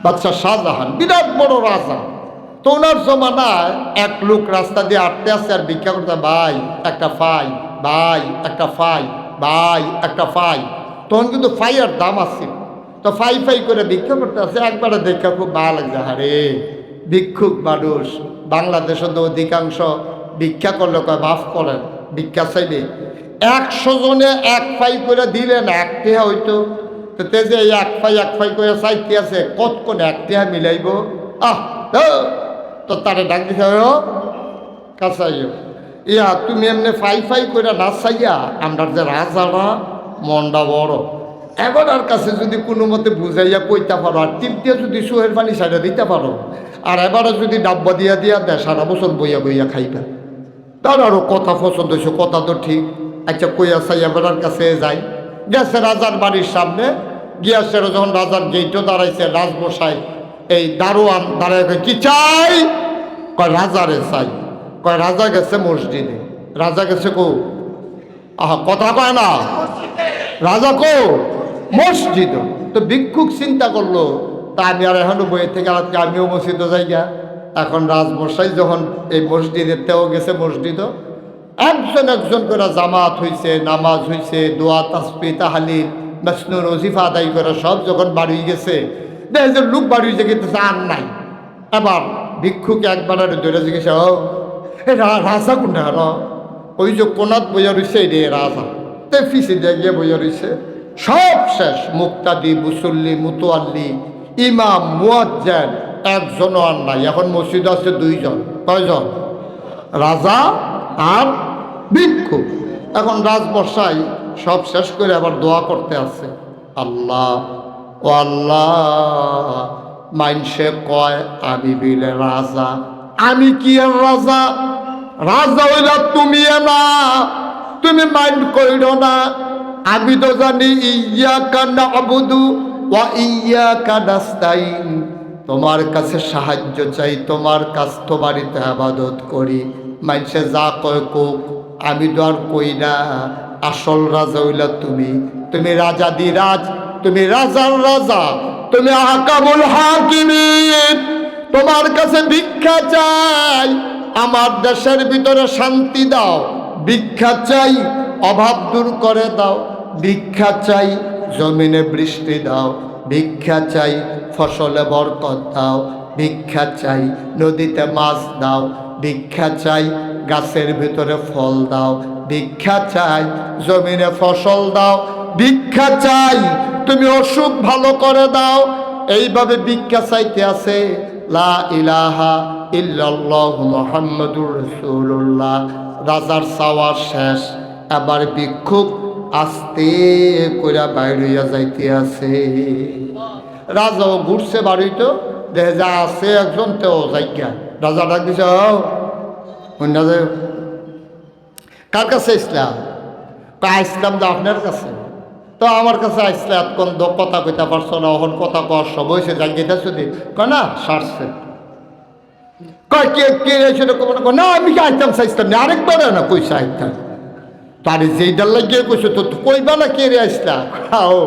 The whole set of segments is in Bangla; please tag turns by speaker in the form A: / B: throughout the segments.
A: বাদশাহ শাহজাহান বিরাট বড় রাজা। তো ওনার জমানায় এক লোক রাস্তা দিয়ে আটতে আসছে আর ভিক্ষা করতে, ভাই একটা ফাই, ভাই একটা ফাই, ভাই একটা ফাই। তখন কিন্তু ফাইয়ের দাম আছে। তো ফাই ফাই করে ভিক্ষা করতে আসে। একবারে দেখা খুব ভালো লাগছে, আরে ভিক্ষুক মানুষ। বাংলাদেশে তো অধিকাংশ ভিক্ষা করলে কয় মাফ করেন, ভিক্ষা চাইলে 100 জনে এক ফাই করে দিলেন, এক টেহা হইতো। তো তে যে এক ফাই করে চাইতে আছে, কতক্ষণ এক টেহা মিলাইব। তো তারে ডাক দিতে কাছাইও, ইয়া তুমি এমনি ফাই করে না চাইয়া আমরা যে রাজারা মনটা বড়, এবার কাছে যদি কোনো মতে বুঝাইয়া কইতে পারো, আর টিপ দিয়ে যদি সুহের পানি সাইডে দিতে পারো, আর এবারে যদি ডাব্বা দিয়া দেয়, সারা বছর বইয়া বইয়া খাইবা। তার আরও কথা পছন্দ হয়েছে, কথা তো ঠিক। আচ্ছা কইয়া চাইয়া বেড়ার কাছে যাই, গেছে রাজার বাড়ির সামনে। গিয়াছে যখন রাজার গেইটও দাঁড়াইছে, রাজমশাই এই দারোয়ান দাঁড়ায়, কি চাই? কয় রাজারে চাই। কয় রাজা গেছে মসজিদে। রাজা গেছে কো? আহা, কথা কয় না, রাজা কো? মসজিদ। তো ভিক্ষুক চিন্তা করলো, তা আমি আর এখনো বইয়ের থেকে আজকে আমিও মসজিদে যাই গা। এখন রাজমশাই যখন এই মসজিদের তেও গেছে, মসজিদ একজন একজন করে জামাত হইছে, নামাজ হইছে, দোয়া তাসবিহ তাহলিল মাসনুর ওজিফা আদায় করে সব যখন বাড়ি গেছে, দেখে যে লোক বাড়ি যে কিন্তু আর নাই। এবার ভিক্ষুকে একবার ধরে জিজ্ঞেস, ও রাজা কোনটা? ওই যে কোনাত বইয়া রয়েছে, রে রাজা। তে ফিসে দিয়ে গিয়ে বইয়া রয়েছে। সব শেষ, মুক্তাদি, মুসল্লি, মুতোয়াল্লি, ইমাম, মুয়াজ্জিন একজনও আর নাই। এখন মসজিদ আছে 2 জন। কয়জন? রাজা আর ভিক্ষুক। এখন রাজমশাই সব শেষ করে আবার দোয়া করতে আছে, আল্লাহ ও আল্লাহ, মাইনসে কয় আমি বিলে রাজা, আমি কি আর রাজা? রাজা হইলা তুমি না, তুমি মাইন্ড কইরো না। আমি তো জানি ইয়াকা নাবুদু ওয়া ইয়াকা নাস্তাইন, তোমার কাছে সাহায্য চাই, তোমার কাছ তোমারিতে ইবাদত করি। মাইনসে যা কয় কোক, আমি তো আর কই না। আসল রাজা হইলা তুমি, তুমি রাজা দি রাজ, তুমি রাজার রাজা, তুমি আহকামুল হাকিমিন। তোমার কাছে ভিক্ষা চাই, আমার দেশের ভিতরে শান্তি দাও। ভিক্ষা চাই, অভাব দূর করে দাও। ভিক্ষা চাই, জমিনে বৃষ্টি দাও। ভিক্ষা চাই, ফসলে বরকত দাও। ভিক্ষা চাই, নদীতে মাছ দাও। ভিক্ষা চাই, গাছের ভিতরে ফল দাও। ভিক্ষা চাই, জমিনে ফসল দাও। ভিক্ষা চাই, তুমি অসুখ ভালো করে দাও। এইভাবে ভিক্ষা চাইতে আছে। লা ইলাহা ইল্লাল্লাহু মুহাম্মাদুর রাসূলুল্লাহ। রাজার চাওয়া শেষ। এবার ভিক্ষুক আস্তে কইরা বাইরে যাইতে আছে। রাজাও ঘুরছে বাড়িতে, দেখে যা আছে একজন, তেও যাইয়া রাজা ডাক দিছে, কার কাছে ইসলাম? ইসলাম তো আপনার কাছে। তো আমার কাছে আসলে এতক্ষণ কথা কইতে পারছো না, এখন কথা কওয়ার সব হয়েছে, যাই গেছে দিন কয় না সারছে। কয় কে না, আমি কি আইতাম চাইতাম না, আরেকবার না কইসা আইতাম। তারে যেইটার লাগিয়ে কইছো, তো কইবা না কে রে আসলা? ও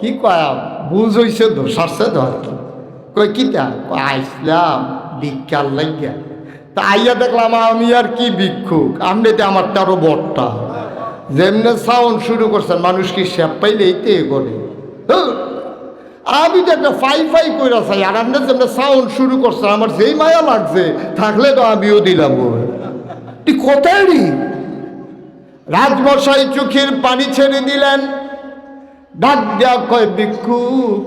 A: কি কয়া বুঝ হইছে তো, সারছে তো আর কি। কই কিতা? আইসলাম ভিক্ষার লাগিয়া। তা আইয়া দেখলাম আমি আর কি ভিক্ষুক, আপনি তো আমার তারও বটটা। যেমনে সাউন্ড শুরু করছেন, মানুষ কি স্যাপ পাইলে এইতে করে। আমি তো একটা ফাই কইরা চাই, আর আপনি যেমন সাউন্ড শুরু করছেন, আমার যেই মায়া লাগছে, থাকলে তো আমিও দিলাম। তুই কোথায়? রাজমশাই চোখের পানি ছেড়ে দিলেন। ডাক দেয়া কয়, ভিক্ষুক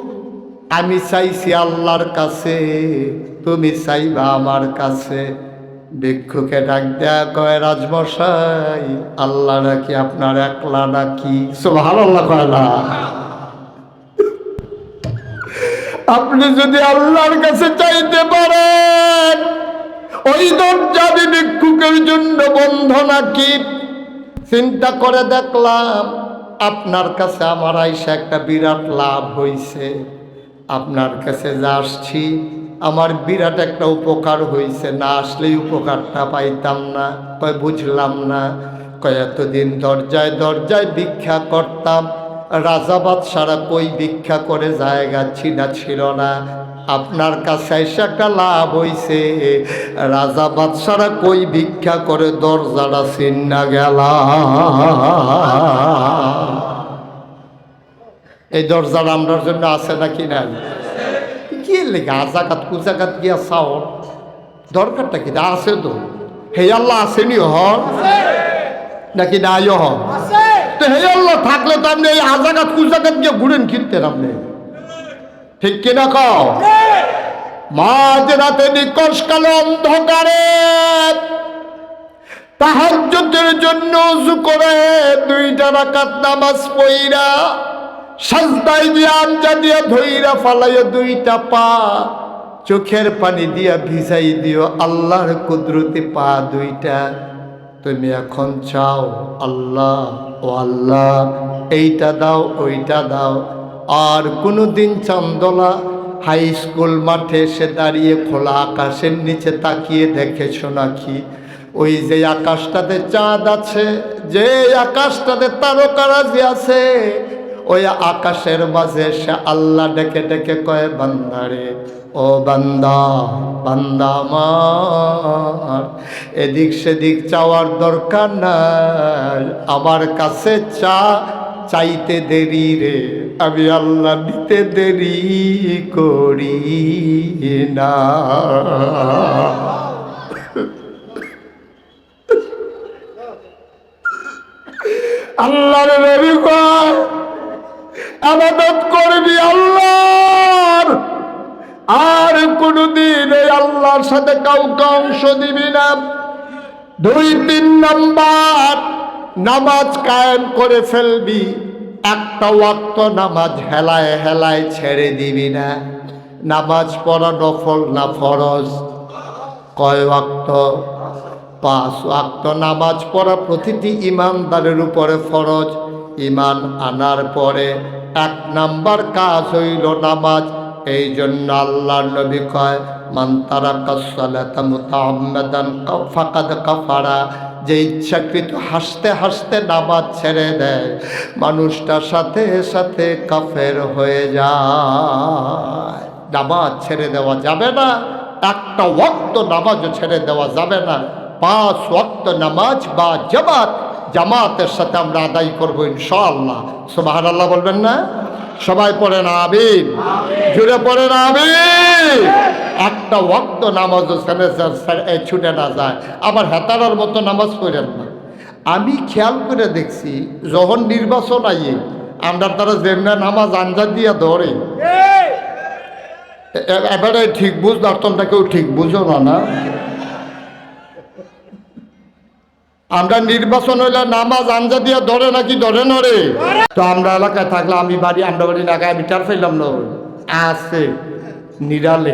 A: আমি চাইছি আল্লাহর কাছে, তুমি চাইবা আমার কাছে। ভিক্ষুকে ডাক দেয়া কয়, রাজমশাই আল্লাহ নাকি আপনার একলা নাকি? সুবহানাল্লাহ কয় না? আপনি যদি আল্লাহর কাছে চাইতে পারেন, ওই দরজা ভিক্ষুকের জন্য বন্ধ নাকি? চিন্তা করে দেখলাম আপনার কাছে আমার আইসা একটা বিরাট লাভ হইছে। আপনার কাছে যা আসছি, আমার বিরাট একটা উপকার হইছে, না আসলেই উপকারটা পাইতাম না। কয় বুঝলাম না। কয় এতদিন দরজায় দরজায় ভিক্ষা করতাম, রাজা বাদশারা কই ভিক্ষা করে জায়গা ছিনা ছিল না, আপনার কাছে এসে একটা লাভ হইছে। রাজা বাদশারা কই ভিক্ষা করে দরজাটা ছিন্না গেল। এই দরজাটা আমরার জন্য আছে নাকি নাই? কি লেগে আজাকাত কুজাকাত গিয়া চাও, দরকারটা কি আছে? তো হে আল্লাহ আসেনি হন নাকি নাই হন? তো হে আল্লাহ থাকলে তো আপনি এই আজাকাত কুজাকাত গিয়ে ঘুরেন কিনতেন আপনি, ঠিক কিনা কও? মাঝ রাতে নিকশ কালো অন্ধকারে তাহাজ্জুদের জন্য ওযু করে 2 রাকাত নামাজ পড়িরা সাজদায় দিয়া আমজা দিয়া ধইরা ফালাইয়া 2টা পা চোখের পানি দিয়া ভিজাই দিও আল্লাহর কুদরতে পা 2টা। তুমি এখন চাও আল্লাহ ও আল্লাহ এইটা দাও ওইটা দাও। আর কোনোদিন চান্দলা হাই স্কুল মাঠে এসে দাঁড়িয়ে খোলা আকাশের নিচে তাকিয়ে দেখেছো নাকি? ওই যে আকাশটাতে চাঁদ আছে, যে আকাশটাতে তারকারাজি আছে, ওই আকাশের মাঝে সে আল্লাহ ডেকে ডেকে কয় বান্দারে, ও বান্দা, বান্দা আমার এদিক সেদিক চাওয়ার দরকার নাই, আমার কাছে চাইতে দেরি রে, আমি আল্লাহ দিতে দেরি করি না। আল্লাহর নবী কয় ইবাদত করবি আল্লাহর, আর কোনদিন এই আল্লাহর সাথে কাউকে অংশ দিবি না। 2-3 নাম্বার নামাজ কায়েম করে ফেলবি, একটা ওয়াক্ত নামাজ হেলায় হেলায় ছেড়ে দিবি না। নামাজ পড়া নফল না ফরজ? কয় ওয়াক্ত? 5 ওয়াক্ত নামাজ পড়া প্রতিটি ইমানদারের উপরে ফরজ। ইমান আনার পরে 1 নাম্বার কাজ হইল নামাজ। এই জন্য আল্লাহর নবী কয় মান তারাকাস সালাতা মুতাআম্মাদান ফাকাদ কাফারা, যে ইচ্ছাকৃত হাসতে হাসতে নামাজ ছেড়ে দেয় মানুষটার সাথে সাথে কাফের হয়ে যায়। নামাজ ছেড়ে দেওয়া যাবে না, একটা ওয়াক্ত নামাজও ছেড়ে দেওয়া যাবে না। 5 ওয়াক্ত নামাজ বা জামাতের সাথে আমরা আদায় করবো ইনশাআল্লাহ। সুবহানাল্লাহ বলবেন না? সবাই পড়েন আমিন, জুড়ে পড়েন আমিন। একটা ওয়াক্ত নামাজও ছুটে না যায়, আবার হেতারার মতো নামাজ পড়েন না। আমি খেয়াল করে দেখছি যখন নির্বাচন আইয়ে আমরা তারা যেমন নামাজ আঞ্জাদ দিয়া ধরে, এবারে ঠিক বুঝলাম, তোমরা কেউ ঠিক বুঝো না। আমরা নির্বাচন হইলে নামাজ আঞ্জা দিয়া ধরে নাকি ধরে নরে? তো আমরা এলাকায় থাকলে আমরা বাড়ি এলাকায় আমি টার ফেললাম না, আছে নিরালে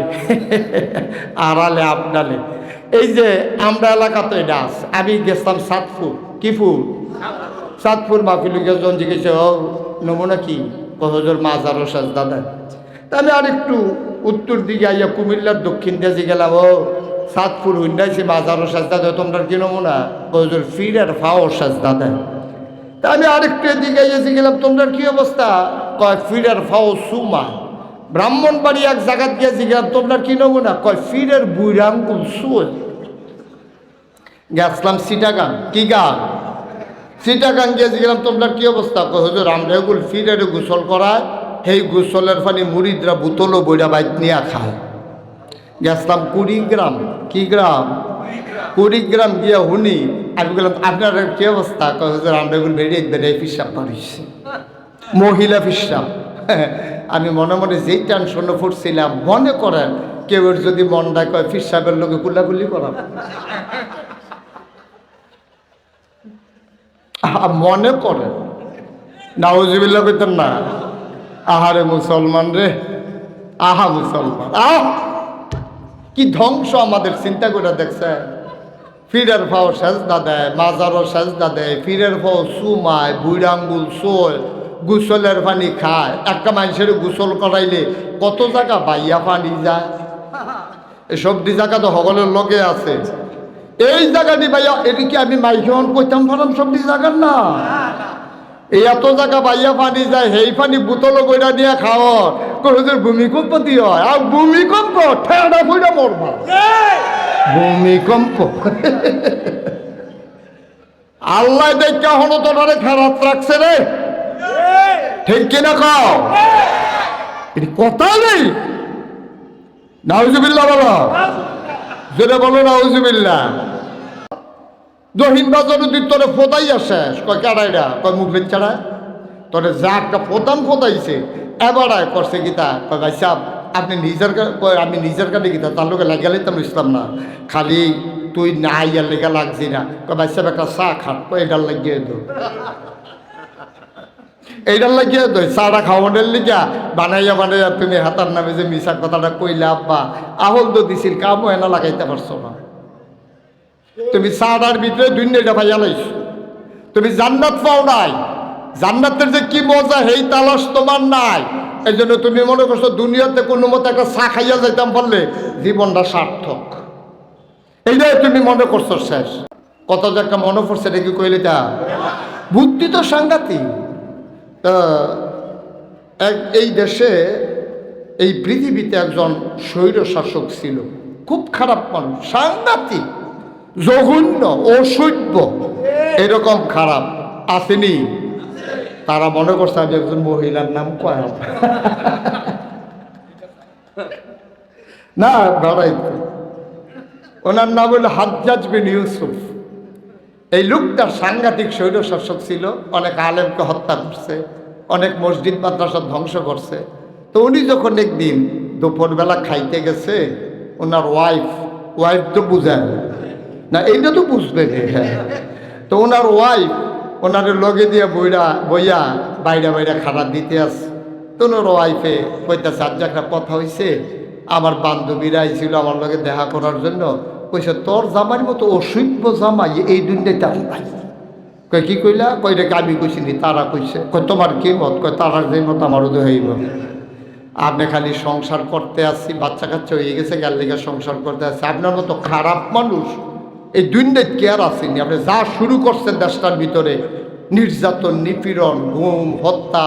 A: আড়ালে আপনালে। এই যে আমরা এলাকা তো এটা আছে। আমি গেছিলাম সাতপুর, কি ফুল সাতপুর মাহফিল জন জিজ্ঞেস ও নমুনা কি হজুর মাজারও সাজদা দেয়। তা আমি আরেকটু উত্তর দিকে আইয়া কুমিল্লার দক্ষিণ দেশে গেলাম, ও সাতপুর হুন্ডাইছে মাজারও সাজদা দেয়, তোমরা কি নমুনা হজুর ফিরের ফাও সাজদা দেয়। তা আমি আরেকটু এদিকে এসে গেলাম, তোমরা কি অবস্থা? কয় ফিরের ফাও সুমা। ব্রাহ্মণবাড়ি এক জায়গা গিয়েছি গেলাম, তোমরা কি নমুনা? কয় ফিরের বুড়াঙ্গুল সুয়। গেছিলাম সিটাগাং, কি গান সিটাগাং গিয়েছি গেলাম, তোমরা কি অবস্থা? কয় হুজুর আমরা এগুলো ফিরের গোসল করায়, সেই গোসলের পানি মুরিদরা বোতলও বইরা বাইক নিয়ে খায়। গেছিলাম কুড়িগ্রাম, কি গ্রাম? কুড়িগ্রাম গিয়া শুনি আমি গেলাম, আপনার কি অবস্থা? কয় হুজুর আমরা এগুলো বেরিয়ে পিসাব পারিছি, মহিলা পিসাব। আমি মনে মনে যেই টেনশনে ফুটছিলাম, মনে করেন কেউ যদি মনটা কয় পিসাবের লোকে কুল্লাকুল্লি করাম, মনে করেন নাউজুবিল্লাহ কইতেন না। আহারে মুসলমান রে, আহা মুসলমান, কি ধ্বংস আমাদের। চিন্তা করে দেখছে, ফিরের ফাও সেজদা দেয়, মাজারও সেজদা দেয়, ফিরের ফাও সুমায়, বুড়াঙ্গুল সোয়, গোসলের পানি খায়। একটা মানুষের গোসল করাইলে কত জায়গা বাইয়া পানি যায়, এসব জায়গা তো সকলের লগে আছে। এই জায়গাটি ভাইয়া এদিকে আমি মাইকে কইতাম পারাম, সব জায়গার না। এই এত জায়গা বাইয়া পানি যায়, সেই পানি বোতল বইটা দিয়ে খাও, কোনোদের ভূমিকম্প দিয়ে হয়। আর ভূমিকম্প ঠেড়া বইটা মরবা, ভূমিকম্প। আল্লাহ দেখা হলো তোরে খারাপ রাখছে রে, ঠিক কিনা খাও? এটি কথা নেই। নাউজুবিল্লাহ বলো, যেটা বলো নাউজুবিল্লাহ। দহিন বাজার তোরে ফোদাই আসে, কয় কেড়াইরা, কয় মুখ বেচারা তোরে যা একটা ফোদান ফোদাইছে, এবার করছে গীতা, কয় ভাই সাহেব আপনি নিজের আমি নিজের কাছে গীতা তার লোকে লাগালে তো ইসলাম না, খালি তুই না ইয়ার লেগে লাগছি না। কয় ভাই সাহেব একটা চা খান, এটার লাগিয়ে দো, এইটার লাগিয়ে দই চাটা খাওয়ানোর লিগা বানাইয়া বানাইয়া তুমি হাতার নামে যে মিশা কথাটা কইলে আব্বা আহল তো দিছিল, কামও এনা লাগাইতে পারছো না। তুমি চাটার ভিতরে দুনিয়াটা ভাইয়া লাইছো, তুমি জান্নাত পাও নাই, জান্নাতের যে কি মজা সেই তালাশ তোমার নাই। এই জন্য তুমি মনে করছো দুনিয়াতে কোনো মতো একটা চা খাইয়া যাইতাম পারলে জীবনটা সার্থক, এইটাই তুমি মনে করছো শেষ। কত যে একটা মনে পড়ছে এটা কি কইলে তা বুদ্ধি তো সাংঘাতিক। এই দেশে এই পৃথিবীতে একজন স্বৈর শাসক ছিল, খুব খারাপ মানুষ, সাংঘাতিক, জঘন্য, অসভ্য, এরকম খারাপ আসেনি। তারা মনে করছে আমি একজন মহিলার নাম কয় না বেড়াইতে, ওনার নাম হলো হাজ্জাজ বিন ইউসুফ। এই লোকটার সাংঘাতিক স্বৈর শাসক ছিল, অনেক আলেমকে হত্যা করছে, অনেক মসজিদ মাদ্রাসা ধ্বংস করছে। তো উনি যখন একদিন দুপুরবেলা খাইতে গেছে, ওনার ওয়াইফ তো বুঝেন না, এইটা তো বুঝবে। হ্যাঁ, তো ওনার ওয়াইফ ওনার লগে দিয়ে বইয়া বাইরে বাইরে খানা দিতে আসে। তো ওনার ওয়াইফে কইতেছে আজ একটা কথা হয়েছে, আমার বান্ধবীরা আইছিল আমার লগে দেখা করার জন্য, কইছে তোর জামার মতো অসভ্য জামাই এই দুনিয়াতে আর নাই। কয় কি কইলা? কয়টাকে আমি কইছিনি, তারা কইছে। কয় তোমার কি মত? কয় তারার যে মত আমারও তো হইব। আপনি খালি সংসার করতে আসছি, বাচ্চা কাচ্চা হয়ে গেছে, গার লেগে সংসার করতে আসছি। আপনার মতো খারাপ মানুষ এই দুনিয়ায় কে আর আসেনি। আপনি যা শুরু করছেন দেশটার ভিতরে, নির্যাতন, নিপীড়ন, গুম, হত্যা,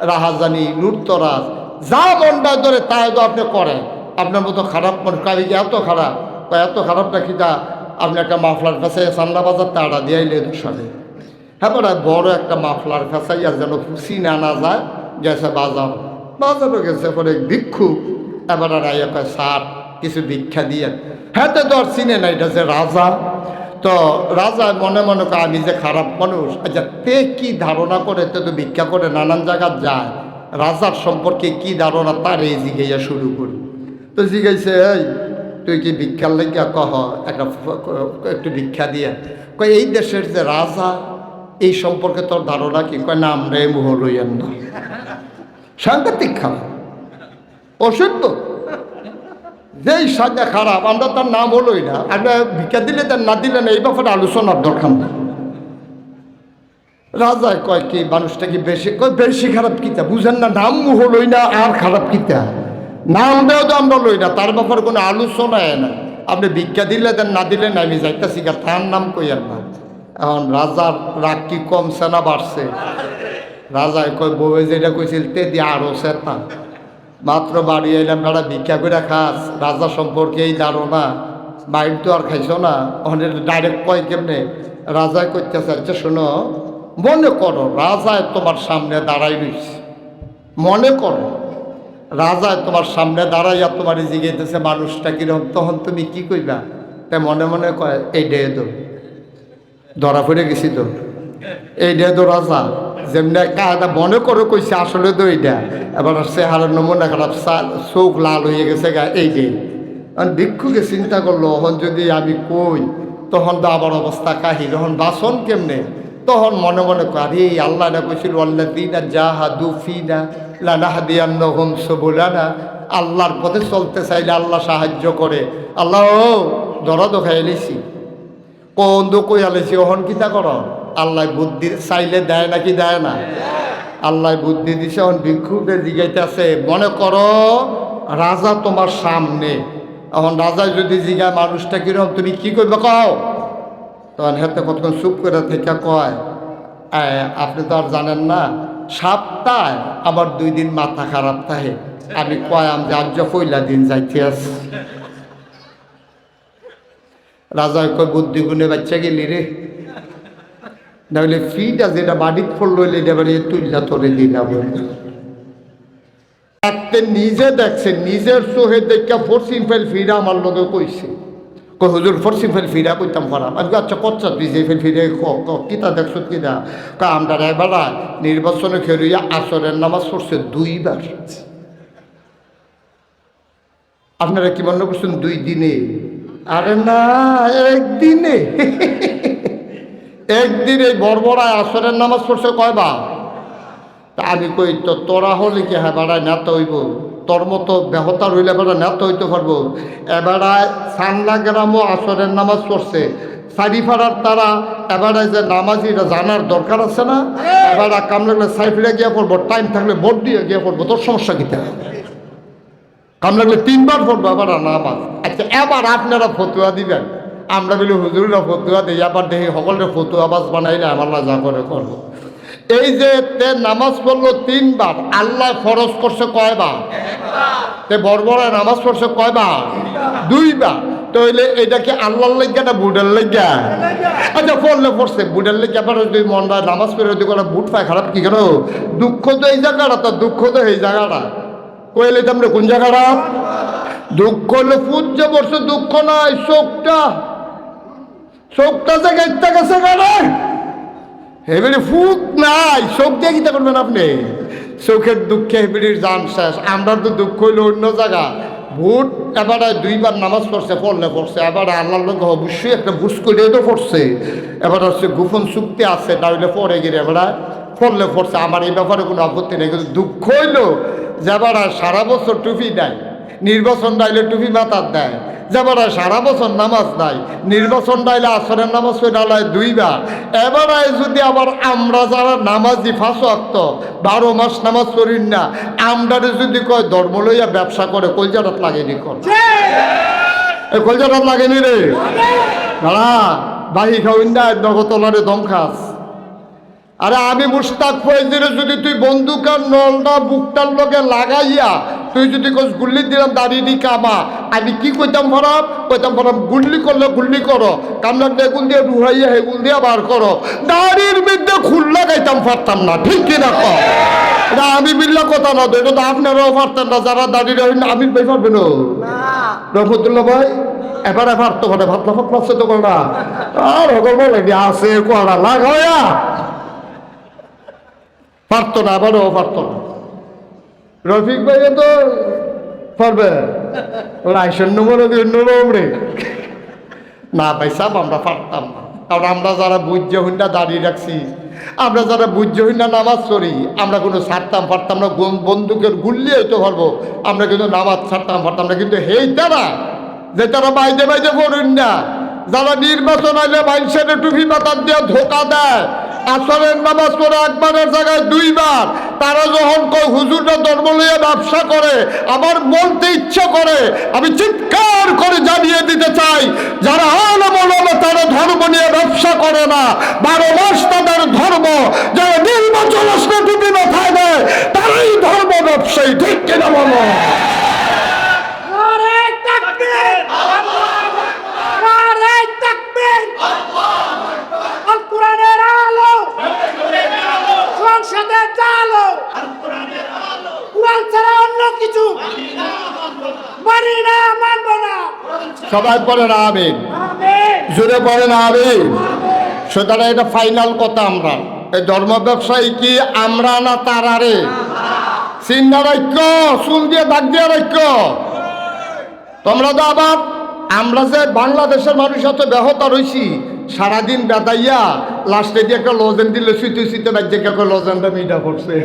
A: রাহাজানি, লুটতরাজ, যা মনটায় ধরে তাই তো আপনি করেন। আপনার মতো খারাপ মানুষ কাবি এত খারাপ, এত খারাপ নাকি তা আপনি একটা মাফলার ফেসাইয়া চান্দা বাজার তাড়া দিয়াইলে দোষালে। হ্যাঁ বড় বড় একটা মাফলার ফেসাইয়া যেন খুশি না যায়, গেছে বাজারও গেছে। পরে ভিক্ষু এবার রাইয়া কয় স্যার কিছু ভিক্ষা দিয়ে। হ্যাঁ তো আর চিনে না এটা যে রাজা। তো রাজা মনে মনে করে আমি যে খারাপ মানুষ, আচ্ছা তে কি ধারণা করে, তে তো ভিক্ষা করে নানান জায়গায় যায়, রাজার সম্পর্কে কি ধারণা তার এই জিজ্ঞাসা শুরু করি। তো জিজ্ঞাসা এই তুই কি ভিক্ষার লাগিয়া কহ একটু ভিক্ষা দিয়ে। কয় এই দেশের যে রাজা এই সম্পর্কে তোর ধারণা কি? কয় নাম রে মুহ লইয়েন না। সাংঘাতিক খারাপ, অসভ্য, যেই সাজা খারাপ, আমরা তার নাম হলোই না। আমরা ভিক্ষা দিলে তার না দিলে না, এই ব্যাপারে আলোচনার দরকার না। রাজা কয় কি মানুষটা কি বেশি? কয় বেশি খারাপ কিতা বুঝেন না, নাম মুহ লই না আর খারাপ কিতা, নাম দেও তো আমরা লই না, তার ব্যাপারে কোনো আলোচনা না। আপনি ভিক্ষা দিলে দেন, না দিলে না, আমি যাইতেছি গা, তার নাম কইয়ার না। এখন রাজার রাগ কি কমছে না বাড়ছে? রাজায় কয় বউয়ে যেটা কইছিল তে দিয়ে আরো চেতা, মাত্র বাড়ি এলাম, বেড়া ভিক্ষা করে খাস, রাজা সম্পর্কে এই ধারণা, বাইর তো আর খাইছো না। ওখানে ডাইরেক্ট কয় কেমনে? রাজায় করতেছে আচ্ছা শোনো, মনে করো রাজায় তোমার সামনে দাঁড়াই রইছে, মনে করো রাজায় তোমার সামনে দাঁড়াইয়া তোমার জিজ্ঞেস মানুষটা কিরকম, তখন তুমি কি কইবা? তাই মনে মনে কয় এই ডে দো, ধরা পড়ে গেছি তো, এই ডে দো রাজা, যেমনি কায়দা মনে করো কইছে, আসলে তো এইটা। এবার চেহারার নমুনা খারাপ, চোখ লাল হয়ে গেছে গা, এই ডে। ভিক্ষুকে চিন্তা করলো, তখন যদি আমি কই তখন তো আবার অবস্থা কাহিল, তখন বাসন কেমনে? তখন মনে মনে করি আল্লাহ না কইছিল আল্লাযীনা জাহাদু ফিনা লানাহদিয়ান্নাহুম সুবুলানা, আল্লাহর পথে চলতে চাইলে আল্লাহ সাহায্য করে। আল্লাহ ধরা তো খাইলেছি, কোন দো কই আলেছি, ওহন কিতা কর? আল্লাহ বুদ্ধি চাইলে দেয় নাকি দেয় না? আল্লাহ বুদ্ধি দিছে। এখন ভিক্ষুকে জিগাইতেছে মনে করো রাজা তোমার সামনে, এখন রাজা যদি জিগায় মানুষটা কিরকম, তুমি কি করবে কও? তখন হেতে কতক্ষণ চুপ করে থেকে কয় আপনি তো আর জানেন না, সপ্তাহে আমার 2 দিন মাথা খারাপ থাকে। আমি কয়াম যে আজ পয়লা দিন যাইতে আছে। রাজা কয় বুদ্ধি গুণে বাচ্চা গেলি রে, নাহলে ফিটা যেটা বাড়িতে পড়লো এটা বাড়ি তুইলা তোরে দিলাম। নিজে দেখছে, নিজের চোখে দেখা ফোর্সিং ফেল ফিরা আমার লগে কইছে, কই হুজুর ফোর্সিং ফেল ফিরা কইতাম পারাম। আমি আচ্ছা কচ্ছা তুই যে ফেল ফিরে কিতা দেখছো কিনা? আমরা এবার নির্বাচনে খেলিয়া আসরের নামাজ পড়ছে 2 বার। আপনারা কি মনে করছেন 2 দিনে? আরে না, একদিনে। একদিনে বড়বড়ায় আসরের নামাজ পড়ছে কয়বার? তা আমি কই তো তোরা হলে কি হ্যাঁ বেড়ায় নেতা হইব, তোর মতো বেহতার হইলে বেড়া নেতা হইতে পারবো? এবারায় সান্না গ্রামও আসরের নামাজ পড়ছে, সারিফাড়ার তারা এবারায় যে নামাজিরা জানার দরকার আছে না? এবার কাম লাগলে সাইফিরা গিয়া পড়বো, টাইম থাকলে ভোট দিয়ে গিয়া পড়বো, তোর সমস্যা কিতা? কাম লাগলে 3 বার পড়বো এবার নামাজ। আচ্ছা এবার আপনারা ফতুয়া দিবেন, আমরা বলি হুজুররা ফতুয়া দিই, এবার দেখি সকলের ফতুয়া বাস বানাইলে আমার যা করে করবো। এই যে নামাজ পড়লো 3 বার, আল্লাহ ফরজ করছে কয়বার? তে বড়বড়ায় নামাজ পড়ছে কয়বার? 2 বার। তাহলে এটা কি আল্লাহর লাগিয়া না বুডের লাগিয়া? আচ্ছা পড়লে পড়ছে বুডের লাগিয়া, আবার যদি মনটা নামাজ পড়ে যদি কোনো বুট পায় খারাপ কি কেন? দুঃখ তো এই জায়গাটা, তো দুঃখ তো এই জায়গাটা। কইলে তোমরা কোন জায়গাটা? দুঃখ হলে পূজ্য পড়ছে, দুঃখ নাই চোখটা, চোখটা জায়গায় গেছে কেন? হেবিড়ি ফুক নাই, চোখ দিয়ে কিতা করবেন আপনি? চোখের দুঃখে হেবিড়ির জান শেষ। আমরা তো দুঃখ হইলো অন্য জায়গা। ভোট এবারে 2 বার নামাজ পড়ছে, পড়লে পড়ছে, এবারে আল্লাহর লোক অবশ্যই একটা বুঝ করে তো পড়ছে। এবার হচ্ছে গোপন চুক্তি আছে, তাহলে পরে গিয়ে এবারে পড়লে পড়ছে। আমার এই ব্যাপারে কোনো আপত্তি নেই, কিন্তু দুঃখ হইলো যে এবার সারা বছর টুপি দেয়, নির্বাচন ডাইলে টুপি মাথার দেয়, যেবার সারা বছর নামাজ নাই, নির্বাচন ডাইলে আসরের নামাজ ডালায় 2 বার। এবারে যদি আবার আমরা যারা নামাজি 5 ওয়াক্ত 12 মাস নামাজ পড়ি না, আমরা যদি কয় ধর্ম লইয়া ব্যবসা করে, কলজাটাত লাগেনি কর, এই কলজাটাত লাগেনি রে দাঁড়া বাহি খাওয়াই না নগতলারে দম খাস। আরে আমি মুশতাক ফয়েজিরে যদি তুই বন্দুকের নলটা বুকটার লগে লাগাইয়া তুই যদি কোচ গুল্লি দিলাম দাঁড়িয়ে কামা, আমি কি কইতাম খারাপ? কইতাম খারাপ গুল্লি করলে গুল্লি করো, কামলা বেগুন দিয়ে রুহাইয়া হেগুন দিয়ে বার করো, দাড়ির মধ্যে খুল্লা গাইতাম পারতাম না, ঠিক কিনা কর? এটা আমি বিল্লা কথা না তো, এটা তো আপনারাও পারতেন না, যারা দাঁড়িয়ে রহিন আমি ভাই পারবেন রহমতুল্লাহ ভাই। এবার পারতো করে ভাতলা ফাতলা আছে তো করা আর হকল বলে আছে করা লাগাইয়া পারতো না, আবারও পারতো না। রফিক ভাইয়া তো পারবে, ওরা আইসের নম্বর রে না ভাই সাহ, আমরা পারতাম না। কারণ আমরা যারা বুঝ্য হইনা দাঁড়িয়ে রাখছি, আমরা যারা বুঝ্য হইনা নামাজ পড়ি, আমরা কোনো ছাড়তাম পারতাম না, বন্দুকের গুল্লি হইতে পারবো, আমরা কিন্তু নামাজ ছাড়তাম পারতাম না। কিন্তু হেই তারা যে তারা বাইদে বাইদে পড়ুন না, যারা নির্বাচন আইলে মানুষের টুপি মাথার দিয়ে ধোকা দেয়, আসরের নামাজ পড়ে একবারের জায়গায় 2 বার, তারা যখন কয় হুজুররা ধর্ম লইয়া ব্যবসা করে, আমার বলতে ইচ্ছা করে, আমি চিৎকার করে জানিয়ে দিতে চাই, যারা আলেম ওলামা তারা ধর্ম নিয়ে ব্যবসা করে না, 12 মাস তাদের ধর্ম, যারা নির্বাচন আসলে টুপি মাথায় দেয় তারাই ধর্ম ব্যবসায়ী, ঠিক কিনা বলো? সবাই পড়েন আমিন, জোরে পড়েন আমিন। সুতরাং এটা ফাইনাল কথা, আমরা এই ধর্ম ব্যবসায়ী কি আমরা না তারা রে? চিন্তা রাখ্য, চুল দিয়ে দাগ দিয়ে রাখ্য তোমরা তো। আবার আমরা যে বাংলাদেশের মানুষ এত ব্যাহতা রয়েছি, সারাদিন বেদাইয়া লাস্টে দিয়ে একটা লজেন দিলে শুইতে শুইতে বাজ্যে কে লজেনটা মিটা পড়ছে।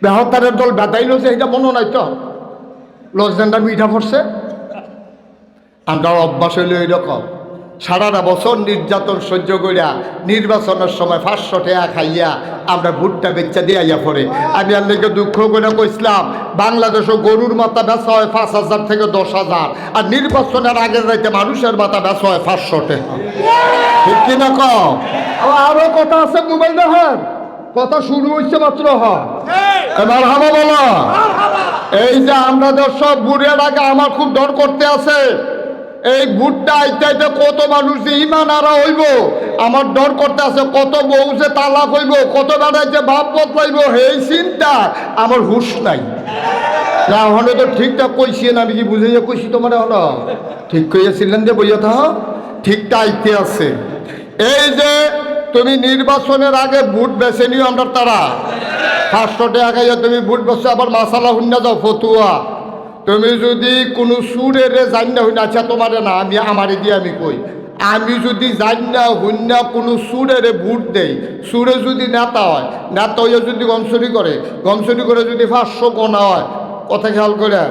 A: বেহতারের দল বেদাইল যে এটা মনে নাই তো, লজেনটা মিঠা পড়ছে। আমরা অভ্যাস হইলে এইরকম, সারাটা বছর নির্যাতন সহ্য করিয়া নির্বাচনের সময় 500 টাকা খাইয়া আমরা ভুট্টা বেচা দিয়া পড়ে। আমি আপনাকে দুঃখ করে কইছিলাম বাংলাদেশও গরুর মাথা বেচা হয় 5,000 থেকে 10,000, আর নির্বাচনের আগের রাইতে মানুষের মাথা বেচা হয় 500 টাকা। ঠিক কিনা কম? আরো কথা আছে, মোবাইল দেখেন, কথা শুরু হচ্ছে মাত্র। এবার হামা বলো, এই যে আমাদের সব বুড়ের আগে আমার খুব ডর করতে আছে। এই ভুট্টা আইতে কত মানুষ যে ইমান আরা হইব, আমার ডর করতে আছে। কত বউ যে তালাক হইব, কত বেড়ায় যে ভাব বদলাইব, এই চিন্তা আমার হুশ নাই। না হলে তো ঠিকঠাক কইছি না, আমি কি বুঝে যে কইছি তোমার হলো ঠিক কইয়াছিলেন যে বইয়া থাও, ঠিকটা আইতে আছে। এই যে তুমি নির্বাচনের আগে ভোট বেছে নিও, আমরা তারা 500 টাকা খাইয়া তুমি ভোট বেছো, আবার মাসালা হুন্না যাও ফতুয়া। তুমি যদি কোনো সুরের জান্না হইনা, আচ্ছা তোমারে না, আমি আমারে দিয়ে আমি কই, আমি যদি জান্না হইনা কোনো সুরের ভোট দেই, সুরে যদি নেতা হয়, নেতা হইয়া যদি গমচুরি করে যদি 500 গোনা হয়, কথা খেয়াল করে,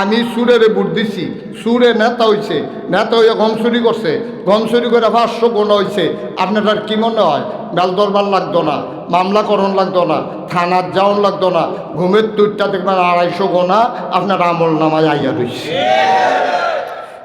A: আমি সুরের ভোট দিছি, সুরে নেতা হইছে, নেতা হইয়া গমচুরি করছে, গমচুরি করে 500 গোনা হইছে, আপনার আর কি মনে হয় বেল দরবার লাগতো না, মামলা করণ লাগতো না, থানার যাওয়ান লাগতো না, ঘুমের তুরটা দেখবেন 250 গোনা আপনার আমল নামায় আইয়া রইছে।